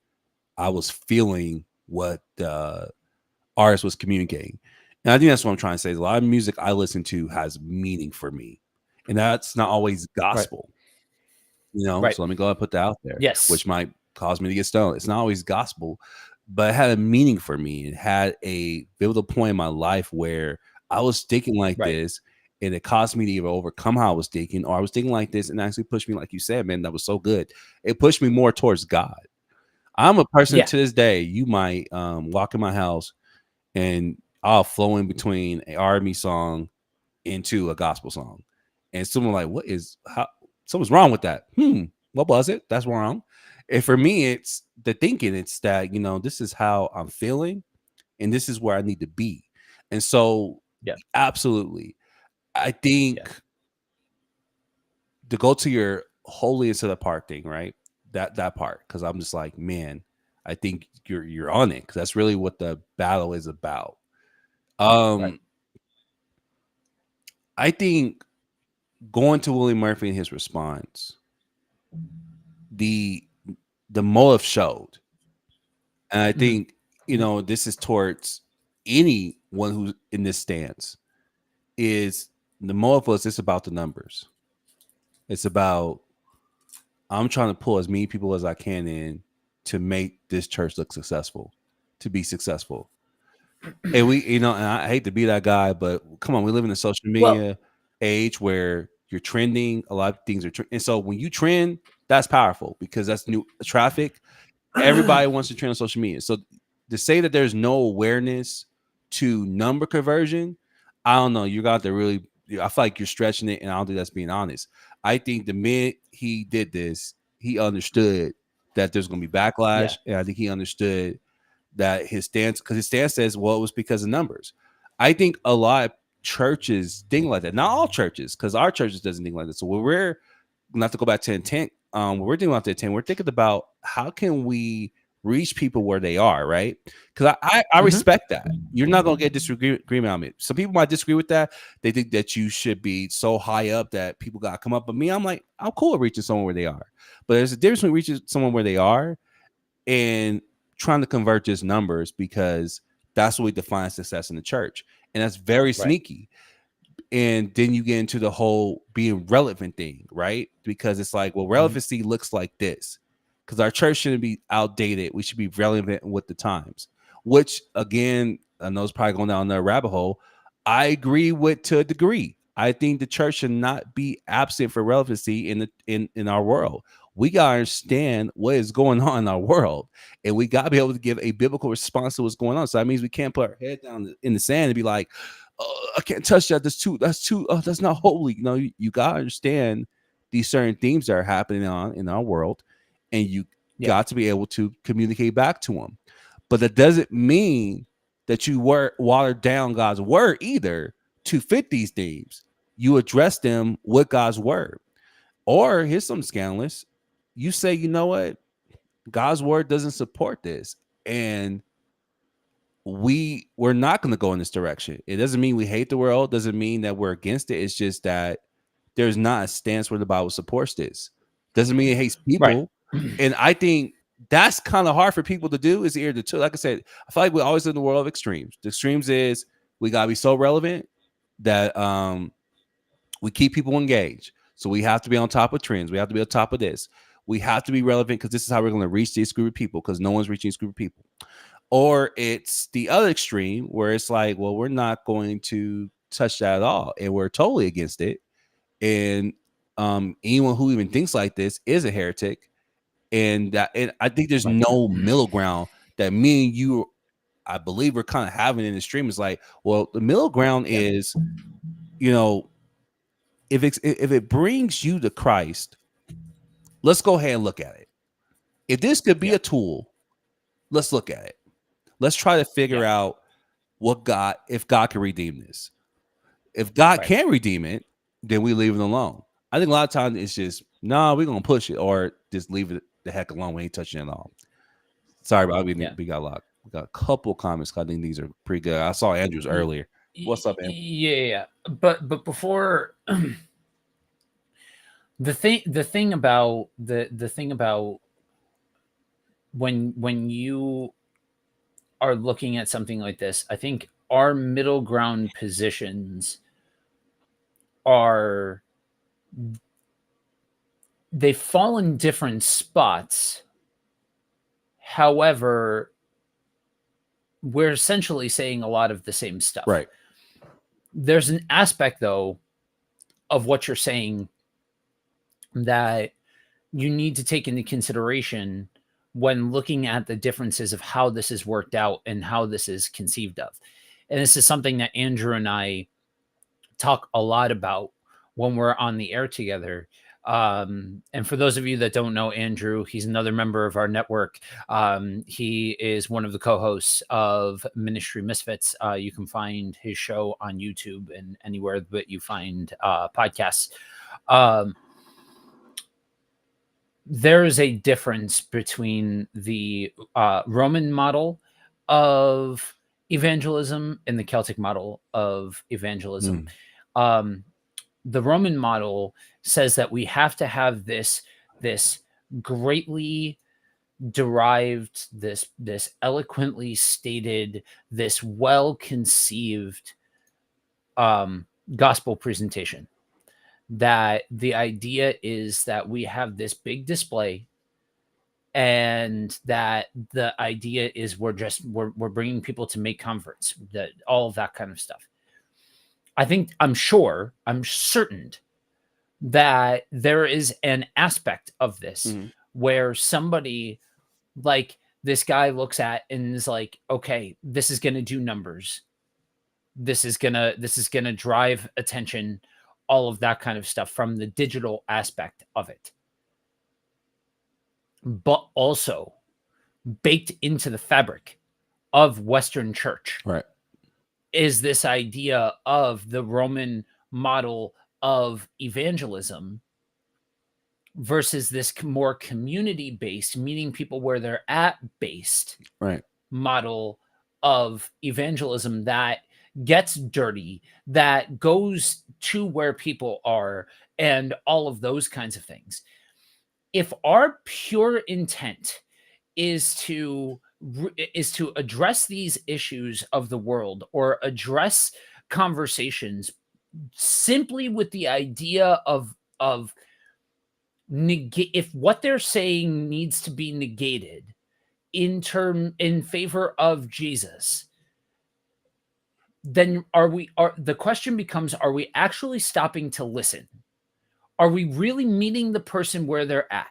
Speaker 2: I was feeling what the artist was communicating. And I think that's what I'm trying to say. A lot of music I listen to has meaning for me, and that's not always gospel. You know, so let me go ahead and put that out there.
Speaker 1: Yes.
Speaker 2: Which might cause me to get stoned. It's not always gospel, but it had a meaning for me. It had a pivotal point in my life where I was thinking like this, and it caused me to either overcome how I was thinking, or I was thinking like this and actually pushed me, like you said, man, that was so good. It pushed me more towards God. I'm a person to this day, you might walk in my house and I'll flow in between an R&B song into a gospel song. And someone like, something's wrong with that. What was it? That's wrong. And for me, it's the thinking. It's that, you know, this is how I'm feeling and this is where I need to be. And so, absolutely. I think to go to your holy and set apart thing, right? That part, because I'm just like, man, I think you're on it, because that's really what the battle is about. I think going to Willie Murphy and his response, the motive showed, and I think you know, this is towards anyone who's in this stance, is the motive was just about the numbers. It's about, I'm trying to pull as many people as I can in to make this church look successful, to be successful. And we, you know, and I hate to be that guy, but come on, we live in a social media age where you're trending. A lot of things are, and so when you trend, that's powerful, because that's new traffic. Everybody wants to trend on social media. So to say that there's no awareness to number conversion, I don't know. You got to really, I feel like you're stretching it, and I don't think that's being honest. I think the minute he did this, he understood that there's going to be backlash, and I think he understood that his stance, because his stance says, well, it was because of numbers. I think a lot of churches think like that. Not all churches, because our churches doesn't think like that. So when we're, not to go back to intent, we're thinking about the intent, we're thinking about how can we reach people where they are, right? Because I
Speaker 1: Mhm.
Speaker 2: respect that. You're not gonna get disagreement on it. Some people might disagree with that. They think that you should be so high up that people gotta come up. But me, I'm like, I'm cool with reaching someone where they are. But there's a difference between reaching someone where they are and trying to convert just numbers, because that's what we define success in the church. And that's very
Speaker 1: Right.
Speaker 2: sneaky. And then you get into the whole being relevant thing, right? Because it's like, well, relevancy looks like this. Because our church shouldn't be outdated. We should be relevant with the times. Which, again, I know it's probably going down the rabbit hole. I agree with to a degree. I think the church should not be absent for relevancy in our world. We gotta understand what is going on in our world, and we gotta be able to give a biblical response to what's going on. So that means we can't put our head down in the sand and be like, oh, I can't touch that. That's too, oh, that's not holy. You know, you gotta understand these certain themes that are happening on in our world, and you got to be able to communicate back to them. But that doesn't mean that you water down God's word either to fit these themes. You address them with God's word. Or here's some scandalous. You say, you know what? God's word doesn't support this. And we're not going to go in this direction. It doesn't mean we hate the world, doesn't mean that we're against it. It's just that there's not a stance where the Bible supports this. Doesn't mean it hates people.
Speaker 1: Right.
Speaker 2: And I think that's kind of hard for people to do, is either the two. Like I said, I feel like we always live in the world of extremes. The extremes is we gotta be so relevant that we keep people engaged. So we have to be on top of trends. We have to be on top of this. We have to be relevant because this is how we're going to reach this group of people, because no one's reaching this group of people. Or it's the other extreme where it's like, well, we're not going to touch that at all, and we're totally against it. And anyone who even thinks like this is a heretic. And I think there's
Speaker 1: Right.
Speaker 2: no middle ground that me and you, I believe, we're kind of having in the stream. Is like, well, the middle ground is, you know, if it brings you to Christ, let's go ahead and look at it. If this could be a tool, let's look at it. Let's try to figure out if God can redeem this. If God can't redeem it, then we leave it alone. I think a lot of times it's just, we're going to push it, or just leave it the heck alone. We ain't touching it at all. Sorry, but we got a lot. We got a couple comments. I think these are pretty good. I saw Andrew's earlier. What's up, Andrew?
Speaker 1: Yeah. But before the thing about when you are looking at something like this, I think our middle ground positions they fall in different spots. However, we're essentially saying a lot of the same stuff.
Speaker 2: Right.
Speaker 1: There's an aspect, though, of what you're saying that you need to take into consideration when looking at the differences of how this is worked out and how this is conceived of. And this is something that Andrew and I talk a lot about when we're on the air together. And for those of you that don't know Andrew, he's another member of our network. He is one of the co-hosts of Ministry Misfits. You can find his show on YouTube and anywhere that you find podcasts. There is a difference between the Roman model of evangelism and the Celtic model of evangelism. The Roman model says that we have to have this greatly derived, this eloquently stated, this well-conceived gospel presentation. That the idea is that we have this big display, and that the idea is we're bringing people to make converts, that all of that kind of stuff. I'm certain that there is an aspect of this where somebody like this guy looks at and is like, okay, this is going to do numbers. This is going to drive attention, all of that kind of stuff from the digital aspect of it. But also baked into the fabric of Western church.
Speaker 2: Right.
Speaker 1: Is this idea of the Roman model of evangelism, versus this more community based, meeting people where they're at based
Speaker 2: Right.
Speaker 1: model of evangelism that gets dirty, that goes to where people are, and all of those kinds of things. If our pure intent is to address these issues of the world, or address conversations simply with the idea of negate, if what they're saying needs to be negated in favor of Jesus, then are the question becomes, are we actually stopping to listen? Are we really meeting the person where they're at?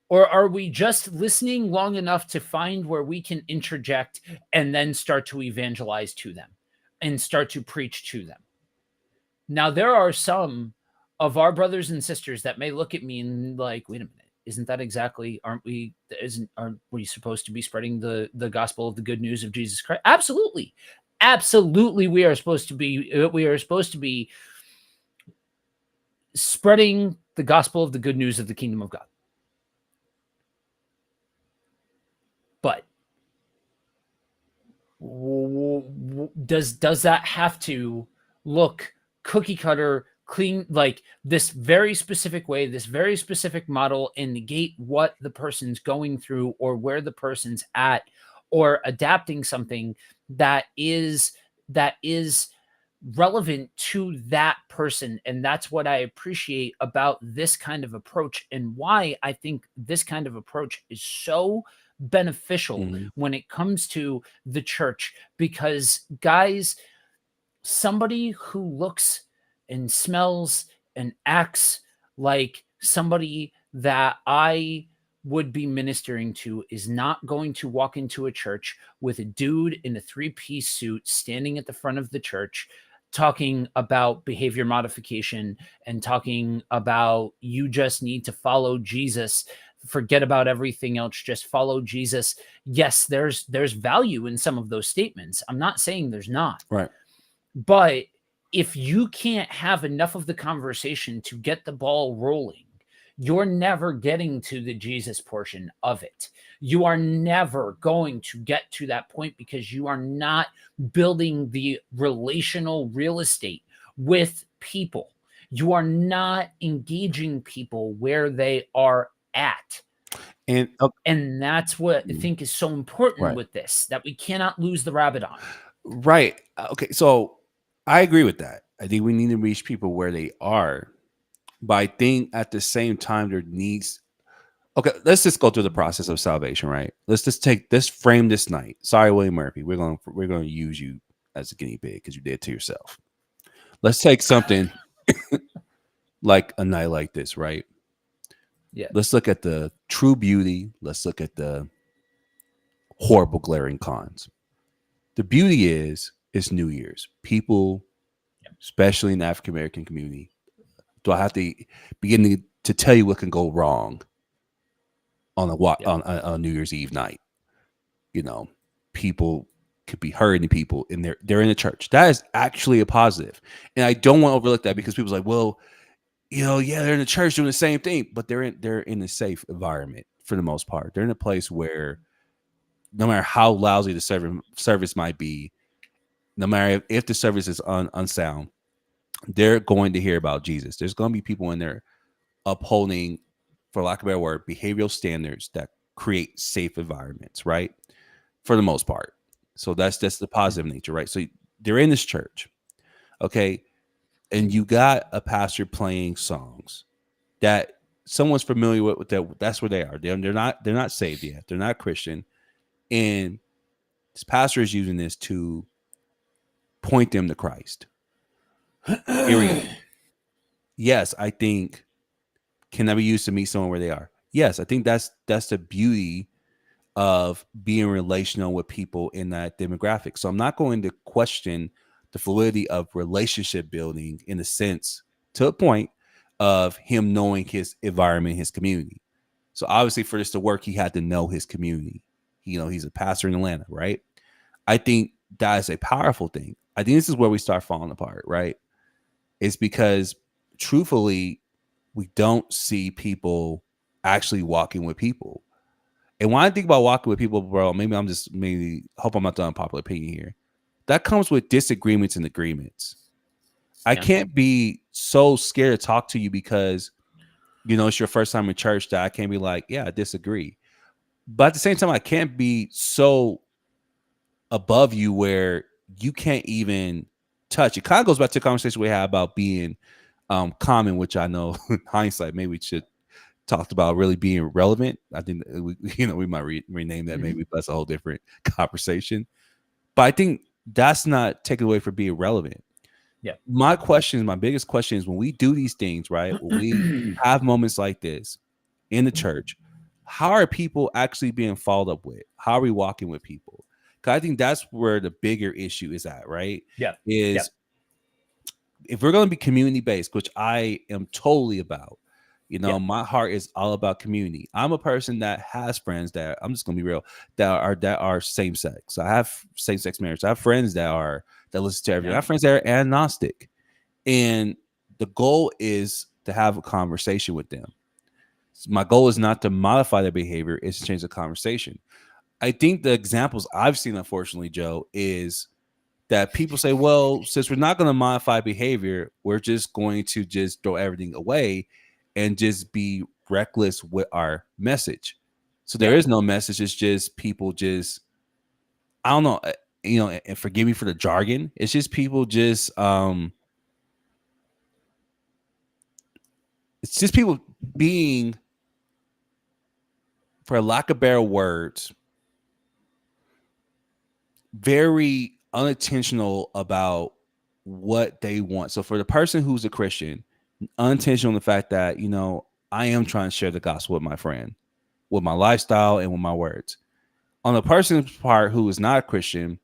Speaker 1: Or are we just listening long enough to find where we can interject and then start to evangelize to them and start to preach to them? Now, there are some of our brothers and sisters that may look at me and like, wait a minute, isn't that exactly, aren't we supposed to be spreading the gospel of the good news of Jesus Christ? Absolutely. Absolutely, we are supposed to be spreading the gospel of the good news of the kingdom of God. But does that have to look cookie cutter, clean, like this very specific way, this very specific model, and negate what the person's going through or where the person's at, or adapting something that is relevant to that person? And that's what I appreciate about this kind of approach, and why I think this kind of approach is so beneficial
Speaker 2: Mhm.
Speaker 1: when it comes to the church. Because, guys, somebody who looks and smells and acts like somebody that I would be ministering to is not going to walk into a church with a dude in a three-piece suit standing at the front of the church talking about behavior modification and talking about, you just need to follow Jesus, forget about everything else, just follow Jesus. Yes, there's value in some of those statements. I'm not saying there's not.
Speaker 2: Right.
Speaker 1: But if you can't have enough of the conversation to get the ball rolling, you're never getting to the Jesus portion of it. You are never going to get to that point, because you are not building the relational real estate with people. You are not engaging people where they are at.
Speaker 2: And
Speaker 1: And that's what I think is so important
Speaker 2: right.
Speaker 1: with this, that we cannot lose the rabbit on.
Speaker 2: Right. Okay. So I agree with that. I think we need to reach people where they are. But I think at the same time, there needs. Okay, let's just go through the process of salvation, right? Let's just take this frame this night. Sorry, William Murphy. We're going to use you as a guinea pig because you did it to yourself. Let's take something like a night like this, right?
Speaker 1: Yeah.
Speaker 2: Let's look at the true beauty. Let's look at the horrible glaring cons. The beauty is it's New Year's. People, especially in the African American community, do I have to begin to tell you what can go wrong on on New Year's Eve night? You know, people could be hurting people, and they're in the church. That is actually a positive, and I don't want to overlook that, because people's like, well, yeah, they're in the church doing the same thing, but they're in a safe environment for the most part. They're in a place where no matter how lousy the service might be, no matter if the service is unsound, they're going to hear about Jesus. There's going to be people in there upholding, for lack of a better word, behavioral standards that create safe environments, right? For the most part. So that's the positive nature, right? So they're in this church, okay, and you got a pastor playing songs that someone's familiar with. That's where they are. They're not saved yet. They're not Christian, and this pastor is using this to point them to Christ. Period. Yes, I think, can that be used to meet someone where they are? Yes, I think that's the beauty of being relational with people in that demographic. So I'm not going to question the fluidity of relationship building in the sense, to a point of him knowing his environment, his community. So obviously for this to work, he had to know his community. He's a pastor in Atlanta, right? I think that is a powerful thing. I think this is where we start falling apart, right? It's because truthfully, we don't see people actually walking with people. And when I think about walking with people, bro, maybe hope I'm not the unpopular opinion here. That comes with disagreements and agreements. I
Speaker 1: Yeah.
Speaker 2: can't be so scared to talk to you because it's your first time in church that I can't be like, yeah, I disagree. But at the same time, I can't be so above you where you can't even touch. It kind of goes back to the conversation we had about being common, which I know in hindsight maybe we should talked about really being relevant. I think we might rename that. Maybe that's a whole different conversation. But I think that's not taken away from being relevant.
Speaker 1: Yeah.
Speaker 2: My biggest question is when we do these things, right? When we have moments like this in the church, how are people actually being followed up with? How are we walking with people? Because I think that's where the bigger issue is at, right?
Speaker 1: Yeah.
Speaker 2: Is if we're going to be community based, which I am totally about, my heart is all about community. I'm a person that has friends that I'm just going to be real that are same sex. I have same sex marriage. I have friends that listen to everything. I have friends that are agnostic, and the goal is to have a conversation with them. My goal is not to modify their behavior; it's to change the conversation. I think the examples I've seen, unfortunately, Joe, is that people say, well, since we're not going to modify behavior, we're just going to just throw everything away and just be reckless with our message. So there is no message. It's just people just, I don't know, and forgive me for the jargon. It's just people just, it's just people being, for lack of better words, very unintentional about what they want. So for the person who's a Christian, unintentional in the fact that, I am trying to share the gospel with my friend, with my lifestyle and with my words. On the person's part who is not a Christian,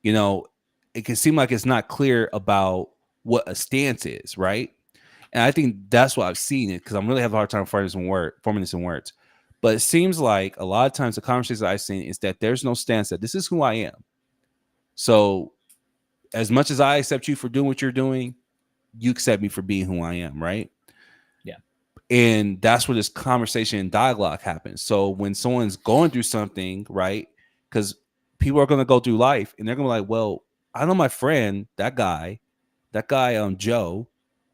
Speaker 2: it can seem like it's not clear about what a stance is, right? And I think that's what I've seen it because I'm really having a hard time forming this in words. But it seems like a lot of times the conversations I've seen is that there's no stance that this is who I am. So as much as I accept you for doing what you're doing, you accept me for being who I am, right?
Speaker 1: Yeah.
Speaker 2: And that's where this conversation and dialogue happens. So when someone's going through something, right? Because people are going to go through life and they're going to be like, well, I know my friend, that guy, Joe,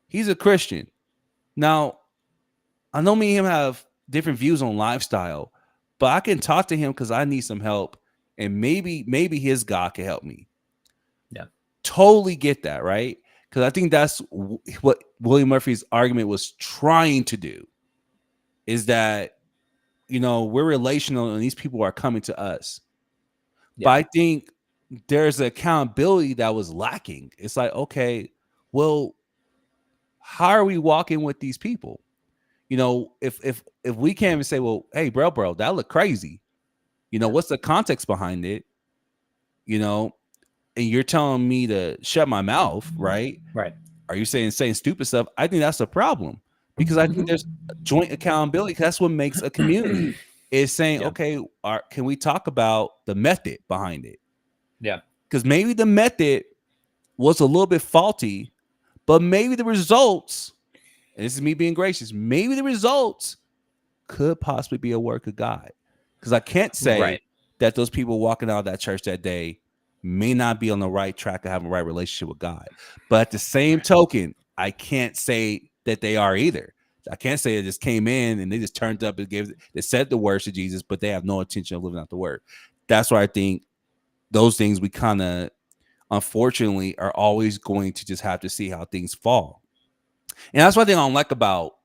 Speaker 2: he's a Christian. Now, I know me and him have different views on lifestyle, but I can talk to him because I need some help. And maybe his God can help me.
Speaker 1: Yeah.
Speaker 2: Totally get that, right? Because I think that's what William Murphy's argument was trying to do, is that, we're relational and these people are coming to us. Yeah. But I think there's an accountability that was lacking. It's like, okay, well, how are we walking with these people? If we can't even say, well, hey, bro, that look crazy. What's the context behind it? And you're telling me to shut my mouth, right?
Speaker 1: Right.
Speaker 2: Are you saying stupid stuff? I think that's a problem because I think there's joint accountability. That's what makes a community is saying, okay, can we talk about the method behind it?
Speaker 1: Yeah.
Speaker 2: Because maybe the method was a little bit faulty, but maybe the results, and this is me being gracious, maybe the results could possibly be a work of God. Because I can't say that those people walking out of that church that day may not be on the right track of having a right relationship with God. But at the same token, I can't say that they are either. I can't say they just came in and they just turned up and they said the words to Jesus, but they have no intention of living out the word. That's why I think those things we kind of, unfortunately, are always going to just have to see how things fall. And that's one thing I don't like about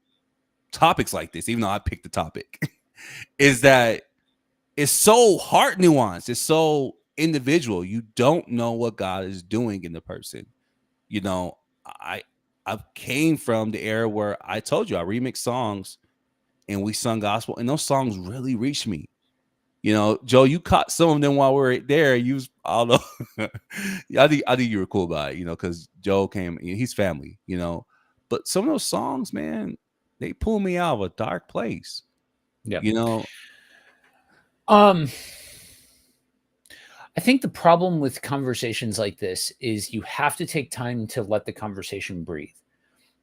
Speaker 2: topics like this, even though I picked the topic, is that it's so heart nuanced. It's so individual. You don't know what God is doing in the person. I came from the era where I told you I remixed songs and we sung gospel, and those songs really reached me. Joe, you caught some of them while we were there. You, I don't know. I think you were cool about it, because Joe came. He's family, But some of those songs, man, they pulled me out of a dark place.
Speaker 1: Yeah. I think the problem with conversations like this is you have to take time to let the conversation breathe.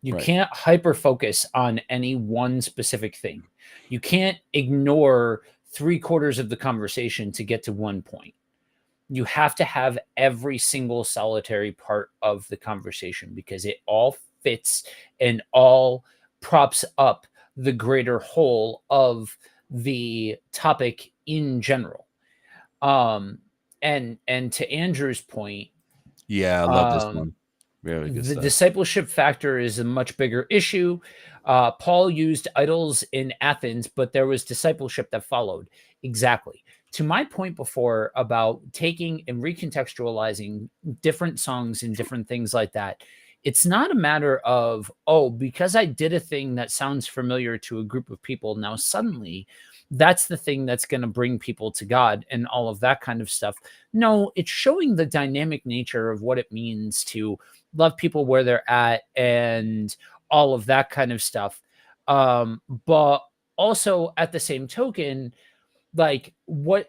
Speaker 1: You
Speaker 2: Right.
Speaker 1: can't hyper focus on any one specific thing. You can't ignore 3/4 of the conversation to get to one point. You have to have every single solitary part of the conversation because it all fits and all props up the greater whole of the topic in general. Um, and to Andrew's point,
Speaker 2: Yeah, I love this
Speaker 1: um,
Speaker 2: one. Very good
Speaker 1: the
Speaker 2: stuff.
Speaker 1: discipleship factor is a much bigger issue. Paul used idols in Athens, but there was discipleship that followed. Exactly. To my point before about taking and recontextualizing different songs and different things like that, it's not a matter of, oh, because I did a thing that sounds familiar to a group of people, now suddenly that's the thing that's going to bring people to God and all of that kind of stuff. No, it's showing the dynamic nature of what it means to love people where they're at and all of that kind of stuff. But also at the same token, like what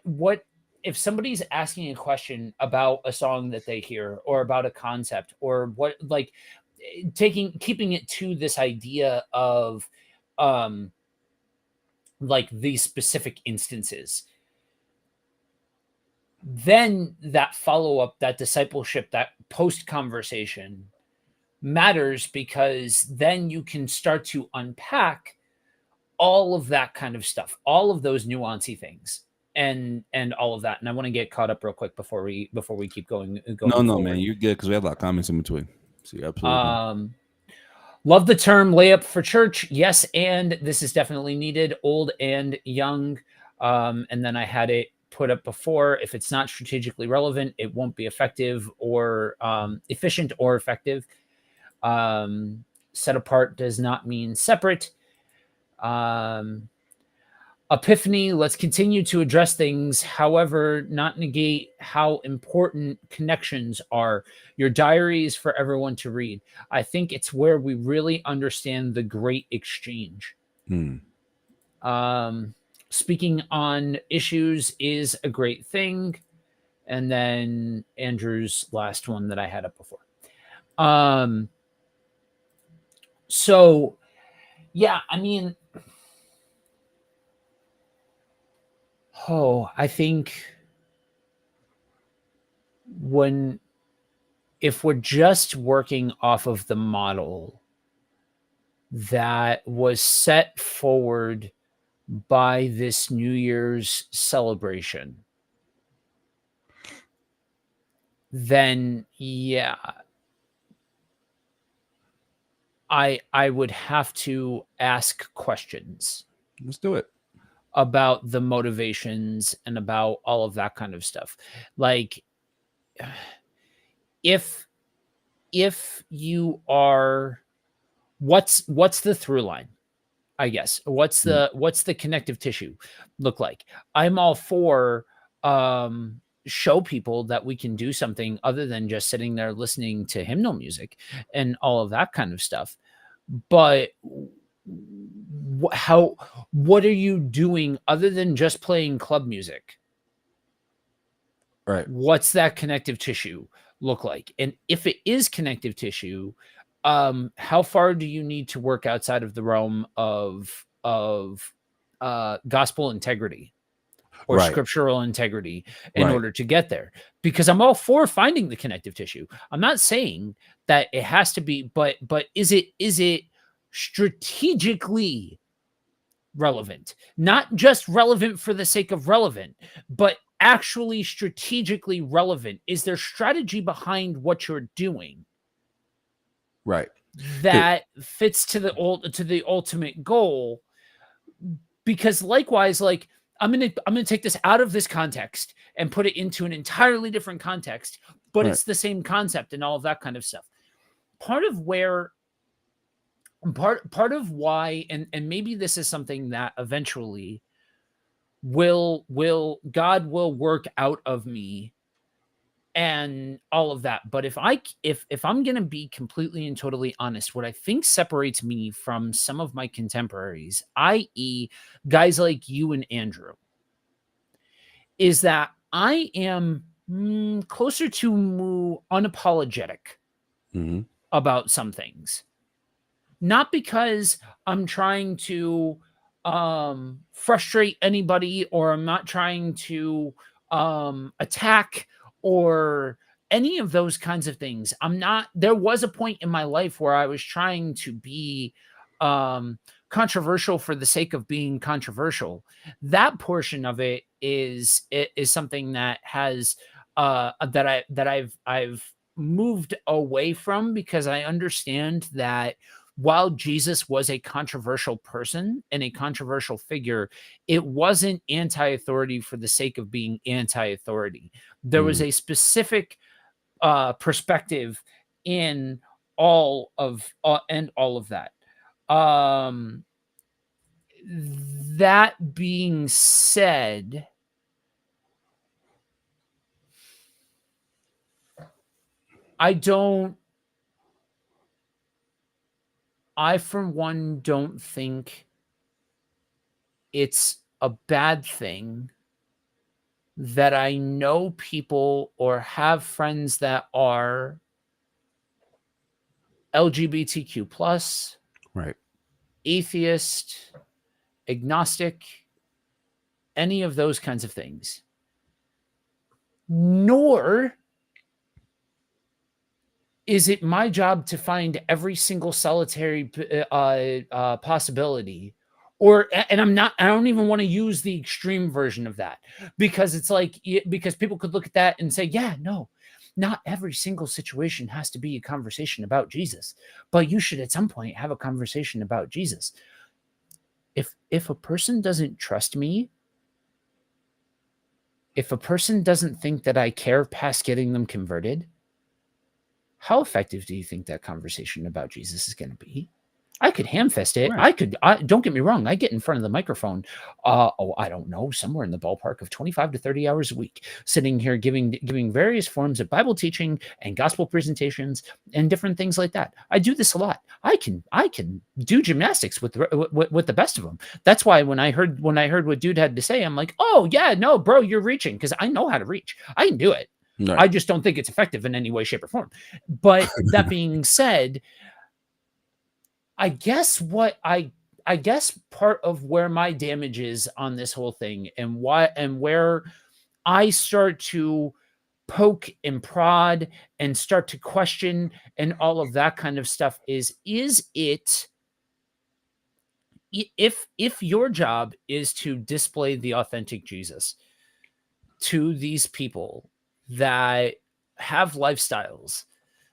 Speaker 1: if somebody's asking a question about a song that they hear or about a concept or what, like taking keeping it to this idea of um like these specific instances, then that follow up, that discipleship, that post conversation matters because then you can start to unpack all of that kind of stuff, all of those nuancy things and all of that. And I want to get caught up real quick before we keep
Speaker 2: No,
Speaker 1: going
Speaker 2: no, man,
Speaker 1: forward.
Speaker 2: you're good because we have a lot of comments in between. So you're absolutely fine.
Speaker 1: Love the term layup for church. Yes, and this is definitely needed, old and young. And then I had it put up before. If it's not strategically relevant, it won't be effective or efficient or effective. Set apart does not mean separate. Um, Epiphany, let's continue to address things, however, not negate how important connections are. Your diary is for everyone to read. I think it's where we really understand the great exchange.
Speaker 2: Hmm.
Speaker 1: Speaking on issues is a great thing. And then Andrew's last one that I had up before. Um, so, yeah, I mean, I think when if we're just working off of the model that was set forward by this New Year's celebration, then yeah, I would have to ask questions
Speaker 2: Let's do it.
Speaker 1: about the motivations and about all of that kind of stuff. Like if you are, what's the through line? I guess.
Speaker 2: Mm.
Speaker 1: What's the connective tissue look like? I'm all for show people that we can do something other than just sitting there listening to hymnal music and all of that kind of stuff. But how, what are you doing other than just playing club music?
Speaker 2: Right.
Speaker 1: What's that connective tissue look like? And if it is connective tissue, how far do you need to work outside of the realm of gospel integrity or
Speaker 2: Right.
Speaker 1: scriptural integrity in
Speaker 2: Right.
Speaker 1: order to get there? Because I'm all for finding the connective tissue. I'm not saying that it has to be, but is it strategically relevant? Not just relevant for the sake of relevant, but actually strategically relevant. Is there strategy behind what you're doing
Speaker 2: Right.
Speaker 1: that fits to the ultimate goal? Because likewise, like I'm gonna take this out of this context and put it into an entirely different context, but
Speaker 2: Right.
Speaker 1: it's the same concept and all of that kind of stuff. Part of where part of why, and maybe this is something that eventually will God will work out of me and all of that. But if I'm going to be completely and totally honest, what I think separates me from some of my contemporaries, i.e. guys like you and Andrew, is that I am closer to unapologetic
Speaker 2: Hmm.
Speaker 1: about some things. not because I'm trying to frustrate anybody, or I'm not trying to attack or any of those kinds of things. I'm not. There was a point in my life where I was trying to be controversial for the sake of being controversial. That portion of it is something that has I've moved away from, because I understand that while Jesus was a controversial person and a controversial figure, it wasn't anti-authority for the sake of being anti-authority. There was
Speaker 2: Mm.
Speaker 1: a specific perspective in all of that. Um, that being said, I don't. I, for one, don't think it's a bad thing that I know people or have friends that are LGBTQ plus,
Speaker 2: Right.
Speaker 1: atheist, agnostic, any of those kinds of things. Nor is it my job to find every single solitary possibility, and I don't even want to use the extreme version of that, because it's like, because people could look at that and say, yeah, no, not every single situation has to be a conversation about Jesus, but you should at some point have a conversation about Jesus. If a person doesn't trust me, if a person doesn't think that I care past getting them converted, how effective do you think that conversation about Jesus is going to be? I could hamfest it.
Speaker 2: Right.
Speaker 1: Don't get me wrong. I get in front of the microphone. I don't know, somewhere in the ballpark of 25 to 30 hours a week, sitting here giving various forms of Bible teaching and gospel presentations and different things like that. I do this a lot. I can do gymnastics with the best of them. That's why when I heard what dude had to say, I'm like, oh yeah, no, bro, you're reaching, because I know how to reach. I can do it.
Speaker 2: Right.
Speaker 1: I just don't think it's effective in any way, shape, or form. But that being said, I guess part of where my damage is on this whole thing, and where I start to poke and prod and start to question and all of that kind of stuff is it, if your job is to display the authentic Jesus to these people that have lifestyles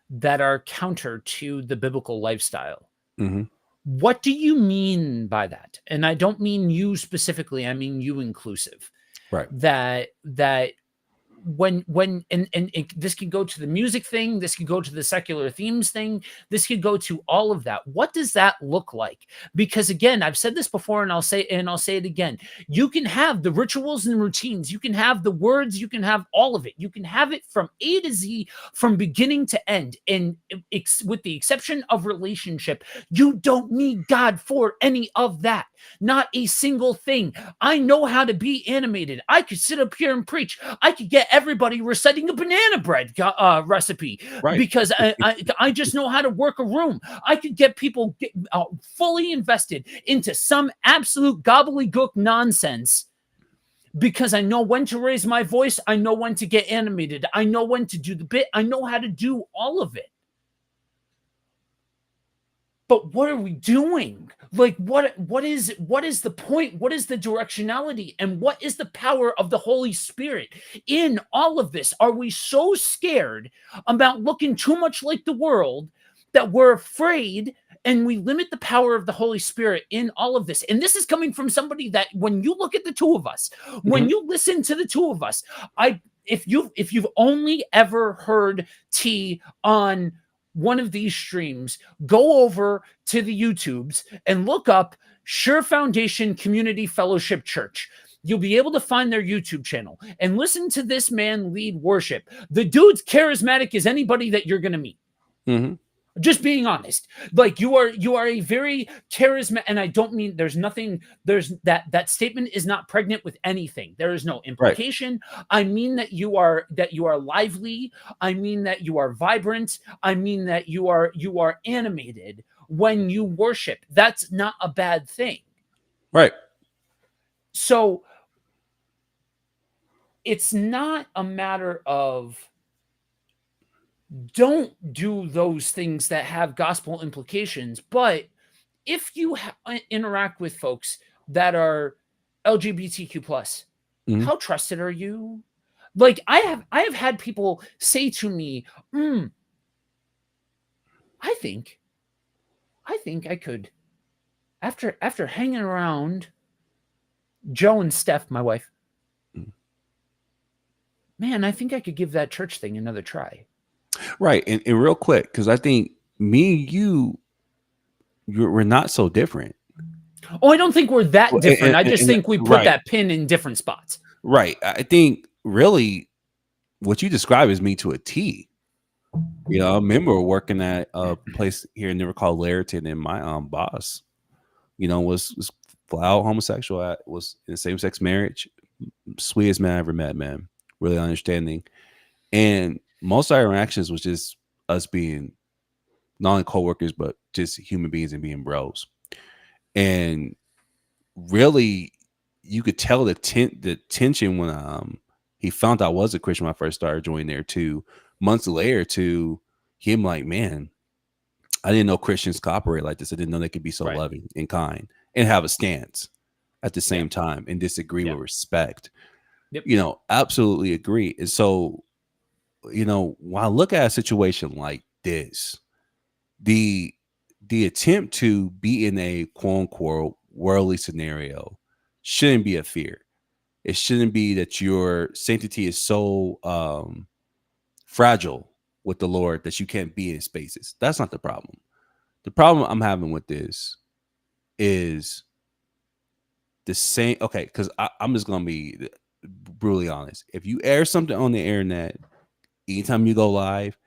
Speaker 1: that are counter to the biblical lifestyle,
Speaker 2: Mhm.
Speaker 1: what do you mean by that? And I don't mean you specifically, I mean you inclusive.
Speaker 2: Right.
Speaker 1: That when and this could go to the music thing, this could go to the secular themes thing, this could go to all of that. What does that look like? Because again, I've said this before, and I'll say it again. You can have the rituals and routines, you can have the words, you can have all of it. You can have it from A to Z, from beginning to end. And with the exception of relationship, you don't need God for any of that. Not a single thing. I know how to be animated. I could sit up here and preach. I could get everybody reciting a banana bread recipe,
Speaker 2: Right.
Speaker 1: because I just know how to work a room. I could get people fully invested into some absolute gobbledygook nonsense, because I know when to raise my voice. I know when to get animated. I know when to do the bit. I know how to do all of it. But what are we doing? Like, what is the point? What is the directionality? And what is the power of the Holy Spirit in all of this? Are we so scared about looking too much like the world that we're afraid, and we limit the power of the Holy Spirit in all of this? And this is coming from somebody that, when you look at the two of us, when you listen to the two of us, if you've only ever heard T on one of these streams, go over to the YouTubes and look up Sure Foundation Community Fellowship Church. You'll be able to find their YouTube channel and listen to this man lead worship. The dude's charismatic as anybody that you're going to meet.
Speaker 2: Mhm.
Speaker 1: Just being honest. Like, you are a very charismatic, and I don't mean that statement is not pregnant with anything. There is no implication. Right. I mean that you are lively. I mean that you are vibrant. I mean that you are animated when you worship. That's not a bad thing.
Speaker 2: Right.
Speaker 1: So it's not a matter of don't do those things that have gospel implications, but if you interact with folks that are LGBTQ plus,
Speaker 2: Mhm.
Speaker 1: how trusted are you? Like I have had people say to me, I think I could, after hanging around Joe and Steph, my wife,
Speaker 2: Mm.
Speaker 1: man, I think I could give that church thing another try.
Speaker 2: Right. And real quick, because I think me and we're not so different.
Speaker 1: Oh, I don't think we're that
Speaker 2: Well,
Speaker 1: different. I just think we put
Speaker 2: right.
Speaker 1: that pin in different spots.
Speaker 2: Right. I think really what you describe is me to a T. You know, I remember working at a place here in Never called Lariton, and my boss, you know, was flat out homosexual. Was in same sex marriage. Sweetest man I ever met, man. Really understanding. And most of our interactions was just us being not only coworkers, but just human beings and being bros. And really, you could tell the tension when he found out I was a Christian when I first started joining there too. Months later to him like, man, I didn't know Christians could operate like this. I didn't know they could be so
Speaker 1: Right.
Speaker 2: loving and kind and have a stance at the same
Speaker 1: Yep.
Speaker 2: time and disagree
Speaker 1: Yep.
Speaker 2: with respect.
Speaker 1: Yep.
Speaker 2: You know, absolutely agree. And so, you know, when I look at a situation like this, the attempt to be in a quote unquote worldly scenario shouldn't be a fear. It shouldn't be that your sanctity is so fragile with the Lord that you can't be in spaces. That's not the problem. The problem I'm having with this is the same. Okay, because I'm just gonna be brutally honest. If you air something on the internet, anytime you go live,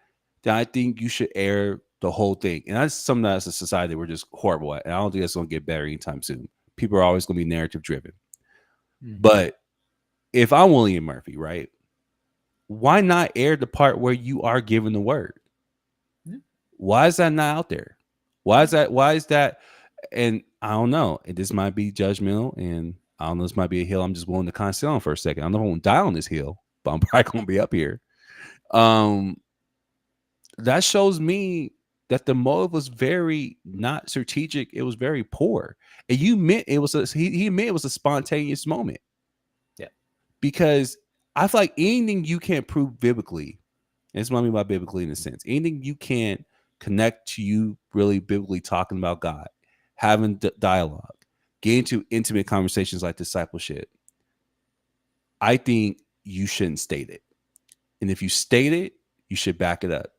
Speaker 2: then I think you should air the whole thing. And that's something that as a society we're just horrible at. And I don't think that's gonna get better anytime soon. People are always gonna be narrative driven.
Speaker 1: Mhm.
Speaker 2: But if I'm William Murphy, right? Why not air the part where you are giving the word?
Speaker 1: Yeah.
Speaker 2: Why is that not out there? Why is that? Why is that? And I don't know. And this might be judgmental, and I don't know. This might be a hill I'm just willing to kind of sit on for a second. I don't know if I won't die on this hill, but I'm probably gonna be up here. Um, that shows me that the motive was very not strategic. It was very poor. And you meant it was he meant it was a spontaneous moment.
Speaker 1: Yeah.
Speaker 2: Because I feel like anything you can't prove biblically, and that's what I mean by biblically in a sense, anything you can't connect to you really biblically talking about God, having dialogue, getting to intimate conversations like discipleship, I think you shouldn't state it. And if you state it, you should back it up.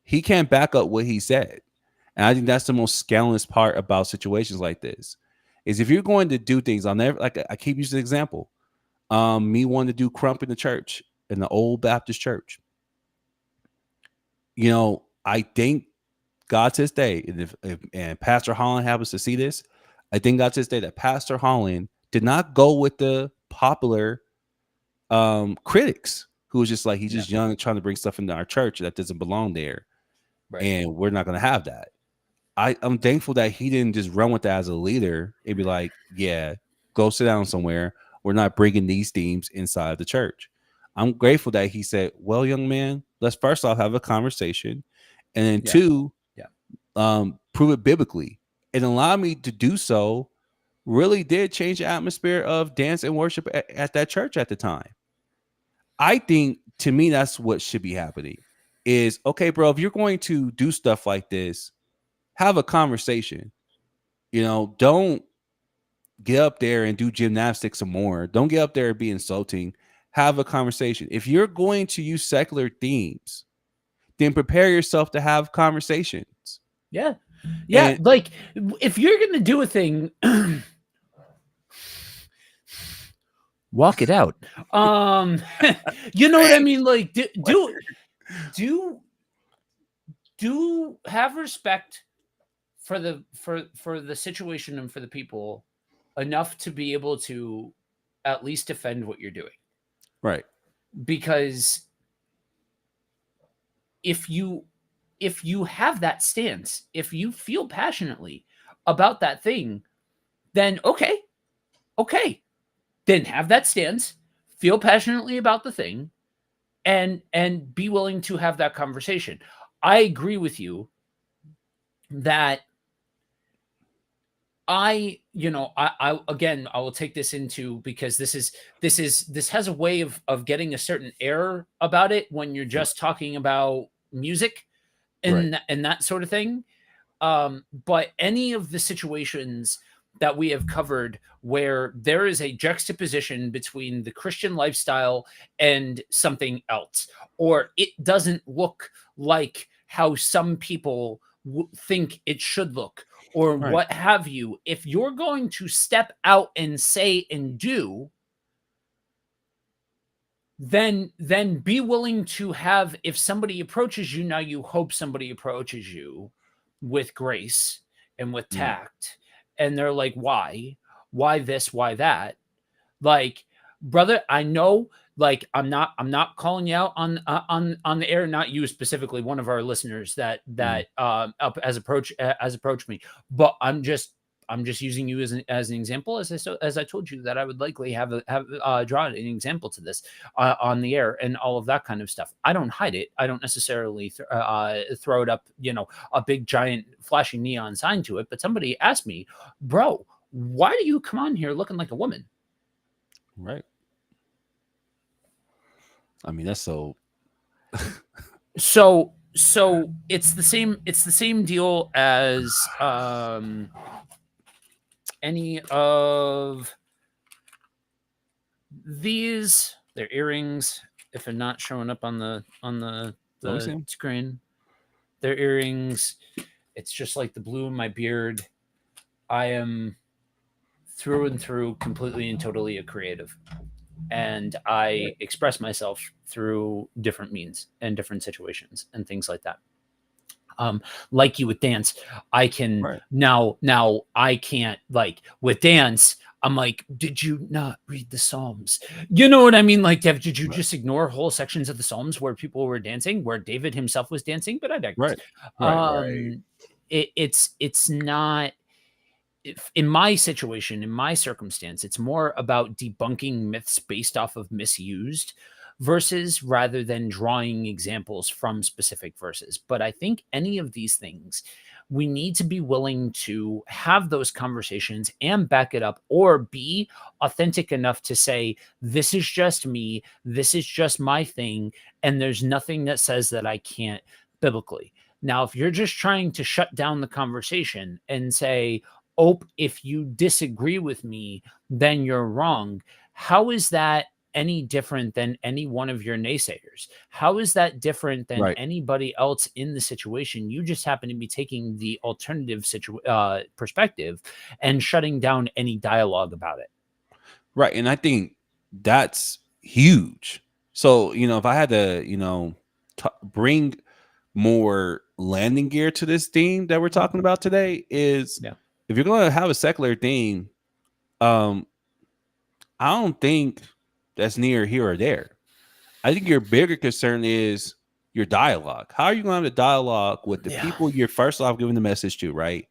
Speaker 2: He can't back up what he said. And I think that's the most scandalous part about situations like this. Is if you're going to do things, I'll never like I keep using the example. Me wanting to do crump in the church, in the old Baptist church. You know, I think God to this day, and if Pastor Holland happens to see this, I think God to this day that Pastor Holland did not go with the popular critics who was just like he's just young and trying to bring stuff into our church that doesn't belong there.
Speaker 1: Right.
Speaker 2: And we're not gonna have that. I'm thankful that he didn't just run with that as a leader and be like, yeah, go sit down somewhere. We're not bringing these themes inside the church. I'm grateful that he said, well, young man, let's first off have a conversation. And then
Speaker 1: Yeah.
Speaker 2: two,
Speaker 1: Yeah.
Speaker 2: prove it biblically. And allow me to do so really did change the atmosphere of dance and worship at that church at the time. I think to me, that's what should be happening is, okay, bro, if you're going to do stuff like this, have a conversation. You know, don't get up there and do gymnastics some more. Don't get up there and be insulting. Have a conversation. If you're going to use secular themes, then prepare yourself to have conversations.
Speaker 1: Yeah. Yeah.
Speaker 2: And
Speaker 1: Like if you're gonna do a thing, walk it out. You know what I mean? Like do have respect for the situation and for the people enough to be able to at least defend what you're doing.
Speaker 2: right.
Speaker 1: Because if you if you have that stance, if you feel passionately about that thing, then okay, then have that stance, feel passionately about the thing, and be willing to have that conversation. I agree with you that I again, I will take this into, because this has a way of getting a certain air about it when you're just talking about music
Speaker 2: Right.
Speaker 1: and that sort of thing. But any of the situations that we have covered where there is a juxtaposition between the Christian lifestyle and something else, or it doesn't look like how some people think it should look, or
Speaker 2: Right.
Speaker 1: what have you, if you're going to step out and say and do, then be willing to have, if somebody approaches you, now you hope somebody approaches you with grace and with
Speaker 2: Mm.
Speaker 1: tact, and they're like, why this, why that, like, brother, I know, like, I'm not calling you out on the air, not you specifically, one of our listeners
Speaker 2: Mm.
Speaker 1: that up has approached me, but I'm just using you as an example, as I told you that I would likely have drawn an example to this on the air and all of that kind of stuff. I don't hide it. I don't necessarily throw it up, a big giant flashing neon sign to it. But somebody asked me, bro, why do you come on here looking like a woman?
Speaker 2: Right. I mean, that's so.
Speaker 1: So it's the same deal as any of these. They're earrings. If they're not showing up on
Speaker 2: Let me see
Speaker 1: the
Speaker 2: 'em.
Speaker 1: screen, they're earrings. It's just like the blue in my beard. I am through and through completely and totally a creative, and I express myself through different means and different situations and things like that. Like you with dance, I can
Speaker 2: Right.
Speaker 1: now I can't, like, with dance, I'm like, did you not read the Psalms? You know what I mean? Like, did you
Speaker 2: Right.
Speaker 1: just ignore whole sections of the Psalms where people were dancing, where David himself was dancing? But I digress.
Speaker 2: Right. Right. Right.
Speaker 1: It's not, in my situation, in my circumstance, it's more about debunking myths based off of misused verses rather than drawing examples from specific verses. But I think any of these things, we need to be willing to have those conversations and back it up, or be authentic enough to say, this is just me, this is just my thing, and there's nothing that says that I can't biblically. Now, if you're just trying to shut down the conversation and say, oh, if you disagree with me, then you're wrong. How is that any different than any one of your naysayers? How is that different than
Speaker 2: Right.
Speaker 1: anybody else in the situation? You just happen to be taking the alternative perspective and shutting down any dialogue about it.
Speaker 2: Right. And I think that's huge. So, if I had to, bring more landing gear to this theme that we're talking about today, is
Speaker 1: Yeah.
Speaker 2: if you're going to have a secular theme, um, I don't think that's near here or there. I think your bigger concern is your dialogue. How are you going to have a dialogue with the
Speaker 1: Yeah.
Speaker 2: people you're first off giving the message to, right?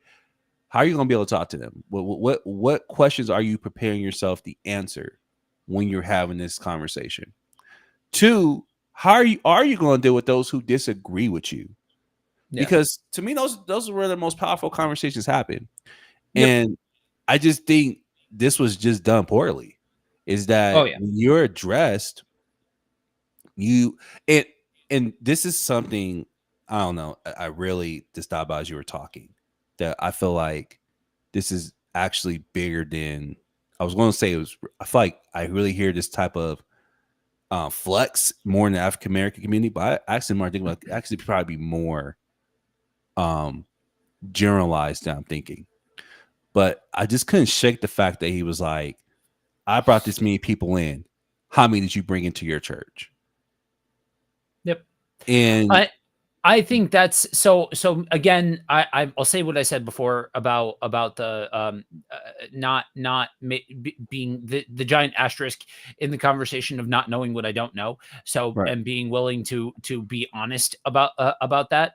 Speaker 2: How are you going to be able to talk to them? What questions are you preparing yourself to answer when you're having this conversation? Two, how are you going to deal with those who disagree with you?
Speaker 1: Yeah.
Speaker 2: Because to me, those are where the most powerful conversations happen.
Speaker 1: Yep.
Speaker 2: And I just think this was just done poorly. Is that
Speaker 1: Oh, yeah.
Speaker 2: when you're addressed, you and this is something, I don't know, I really just thought about as you were talking, that I feel like this is actually bigger than I was going to say. I feel like I really hear this type of flex more in the African American community, but I actually more think about actually probably more generalized than I'm thinking. But I just couldn't shake the fact that he was like, I brought this many people in. How many did you bring into your church?
Speaker 1: Yep.
Speaker 2: And
Speaker 1: I think that's so. So again, I'll say what I said before about the being the giant asterisk in the conversation of not knowing what I don't know. So
Speaker 2: Right.
Speaker 1: and being willing to be honest about that.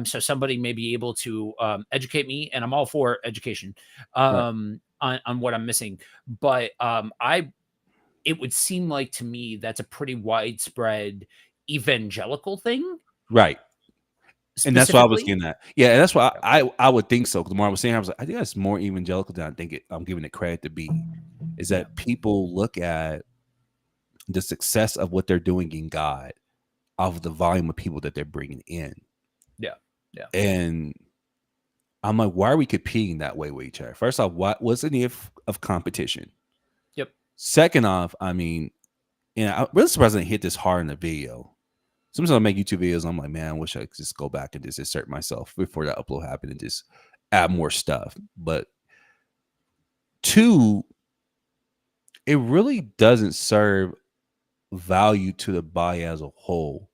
Speaker 1: So somebody may be able to educate me, and I'm all for education
Speaker 2: Right.
Speaker 1: on what I'm missing. But I it would seem like to me that's a pretty widespread evangelical thing
Speaker 2: Right. And that's what I was
Speaker 1: specifically.
Speaker 2: getting at. Yeah, and that's why
Speaker 1: Yeah.
Speaker 2: I would think so. 'Cause the more I was saying, I was like, I think that's more evangelical than I think I'm giving it credit to be. Is
Speaker 1: Yeah.
Speaker 2: that people look at the success of what they're doing in God off of the volume of people that they're bringing in,
Speaker 1: Yeah. Yeah.
Speaker 2: and I'm like, why are we competing that way with each other? First off, what's the need of competition?
Speaker 1: Yep.
Speaker 2: Second off, I mean, I'm really surprised I didn't hit this hard in the video. Sometimes I make YouTube videos. I'm like, man, I wish I could just go back and just insert myself before that upload happened and just add more stuff. But two, it really doesn't serve value to the body as a whole.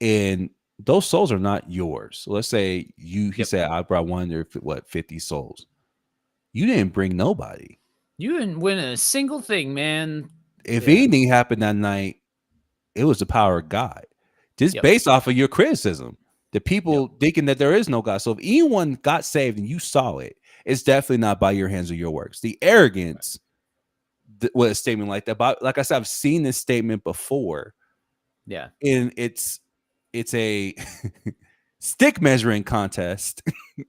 Speaker 2: And those souls are not yours. So let's say he
Speaker 1: Yep.
Speaker 2: said, I brought 50 souls. You didn't bring nobody.
Speaker 1: You didn't win a single thing, man.
Speaker 2: If
Speaker 1: Yeah.
Speaker 2: anything happened that night, it was the power of God. Just
Speaker 1: Yep.
Speaker 2: based off of your criticism. The
Speaker 1: Yep.
Speaker 2: people thinking that there is no God. So if anyone got saved and you saw it, it's definitely not by your hands or your works. The arrogance with a statement like that. But like I said, I've seen this statement before,
Speaker 1: Yeah.
Speaker 2: and it's a stick measuring contest.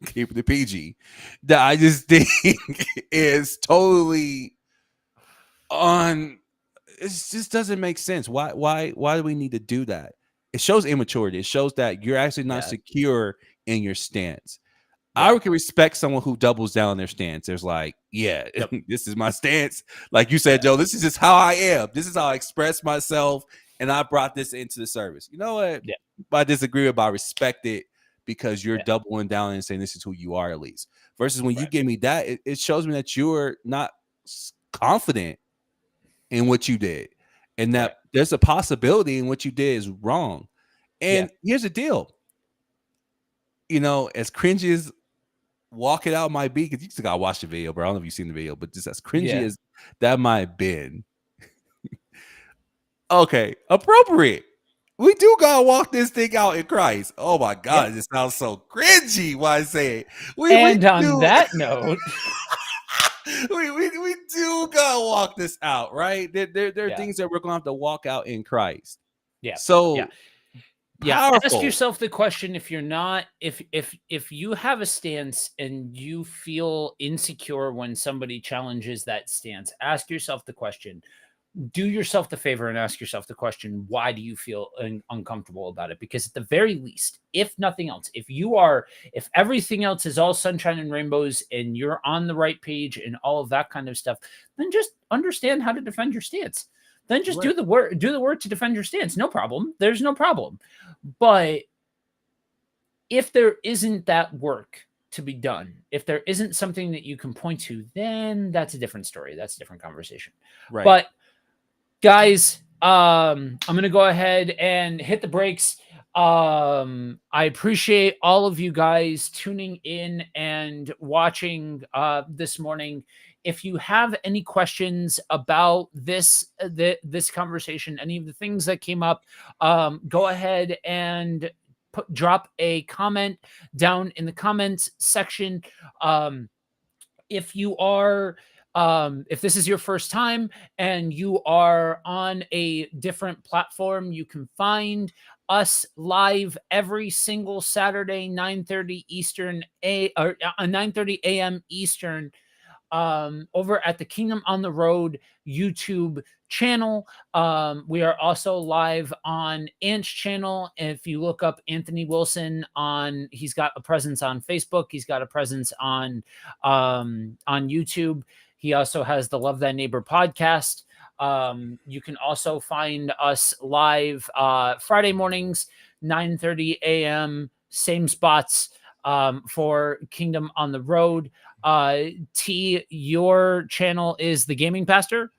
Speaker 2: Keep the PG. That I just think is totally on. It just doesn't make sense. Why do we need to do that? It shows immaturity. It shows that you're actually not
Speaker 1: Yeah.
Speaker 2: secure in your stance.
Speaker 1: Yeah.
Speaker 2: I can respect someone who doubles down on their stance. There's like, yeah,
Speaker 1: Yep.
Speaker 2: this is my stance. Like you said,
Speaker 1: Yeah.
Speaker 2: Joe, this is just how I am. This is how I express myself. And I brought this into the service. You know what?
Speaker 1: Yeah.
Speaker 2: I disagree with, but I respect it because you're
Speaker 1: Yeah.
Speaker 2: doubling down and saying this is who you are at least. Versus when you
Speaker 1: Right.
Speaker 2: give me that, it shows me that you're not confident in what you did. And that
Speaker 1: Right.
Speaker 2: there's a possibility in what you did is wrong.
Speaker 1: Yeah.
Speaker 2: And here's the deal. You know, as cringy as walk it out might be, because you still gotta watch the video, bro. I don't know if you've seen the video, but just as cringy
Speaker 1: Yeah.
Speaker 2: as that might have been. Okay, appropriate. We do gotta walk this thing out in Christ. Oh my God,
Speaker 1: Yep.
Speaker 2: it sounds so cringy when I say it. We
Speaker 1: And on
Speaker 2: do
Speaker 1: that note,
Speaker 2: we do gotta walk this out, right? There are
Speaker 1: yeah.
Speaker 2: things that we're gonna have to walk out in Christ.
Speaker 1: Yeah. Yeah.
Speaker 2: So
Speaker 1: Yeah, ask
Speaker 2: powerful.
Speaker 1: yourself the question, if you're not if you have a stance and you feel insecure when somebody challenges that stance, ask yourself the question. Do yourself the favor and ask yourself the question, why do you feel uncomfortable about it? Because at the very least, if nothing else, if everything else is all sunshine and rainbows and you're on the right page and all of that kind of stuff, then just understand how to defend your stance. Then just
Speaker 2: Right.
Speaker 1: do the work to defend your stance. No problem. There's no problem. But if there isn't that work to be done, if there isn't something that you can point to, then that's a different story. That's a different conversation.
Speaker 2: Right.
Speaker 1: But guys, I'm gonna go ahead and hit the brakes. I appreciate all of you guys tuning in and watching this morning. If you have any questions about this conversation, any of the things that came up, go ahead and drop a comment down in the comments section. If you are if this is your first time and you are on a different platform, you can find us live every single Saturday, 9:30 Eastern, 9:30 a.m. Eastern, over at the Kingdom on the Road YouTube channel. We are also live on Ant's channel. If you look up Anthony Wilson he's got a presence on Facebook. He's got a presence on YouTube. He also has the Love Thy Neighbor podcast. You can also find us live Friday mornings, 9:30 a.m. Same spots for Kingdom on the Road. T, your channel is The Gaming Pastor.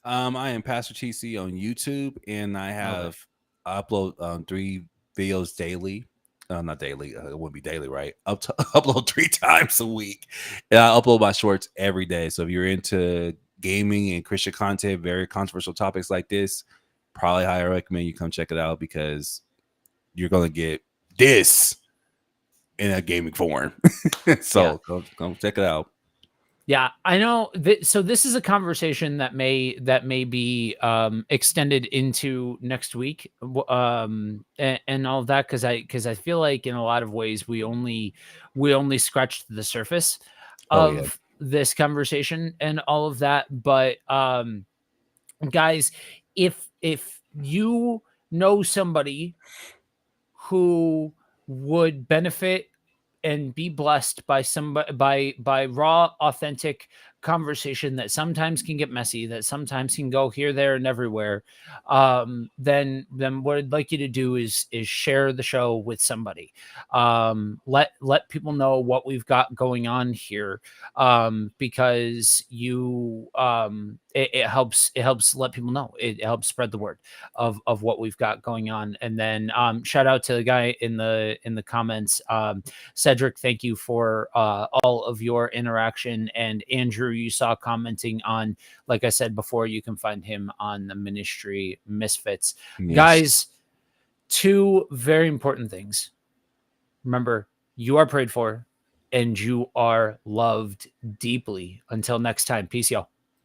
Speaker 2: I am Pastor TC on YouTube, and I have I upload 3 videos daily. Not daily. It wouldn't be daily, right? Upload 3 times a week. And I upload my shorts every day. So if you're into gaming and Christian content, very controversial topics like this, probably highly recommend you come check it out because you're gonna get this in a gaming form. So come check it out.
Speaker 1: Yeah, I know. So this is a conversation that may be extended into next week, and all of that because I feel like in a lot of ways we only scratched the surface
Speaker 2: Oh yeah.
Speaker 1: of this conversation and all of that. But guys, if you know somebody who would benefit and be blessed by somebody by raw authentic conversation that sometimes can get messy, that sometimes can go here, there, and everywhere, then what I'd like you to do is share the show with somebody. Let people know what we've got going on here, because it helps let people know. It helps spread the word of what we've got going on. And then shout out to the guy in the comments. Cedric, thank you for all of your interaction. And Andrew, you saw commenting on, like I said before, you can find him on the Ministry Misfits.
Speaker 2: Yes.
Speaker 1: Guys, 2 very important things. Remember, you are prayed for and you are loved deeply. Until next time, peace, y'all.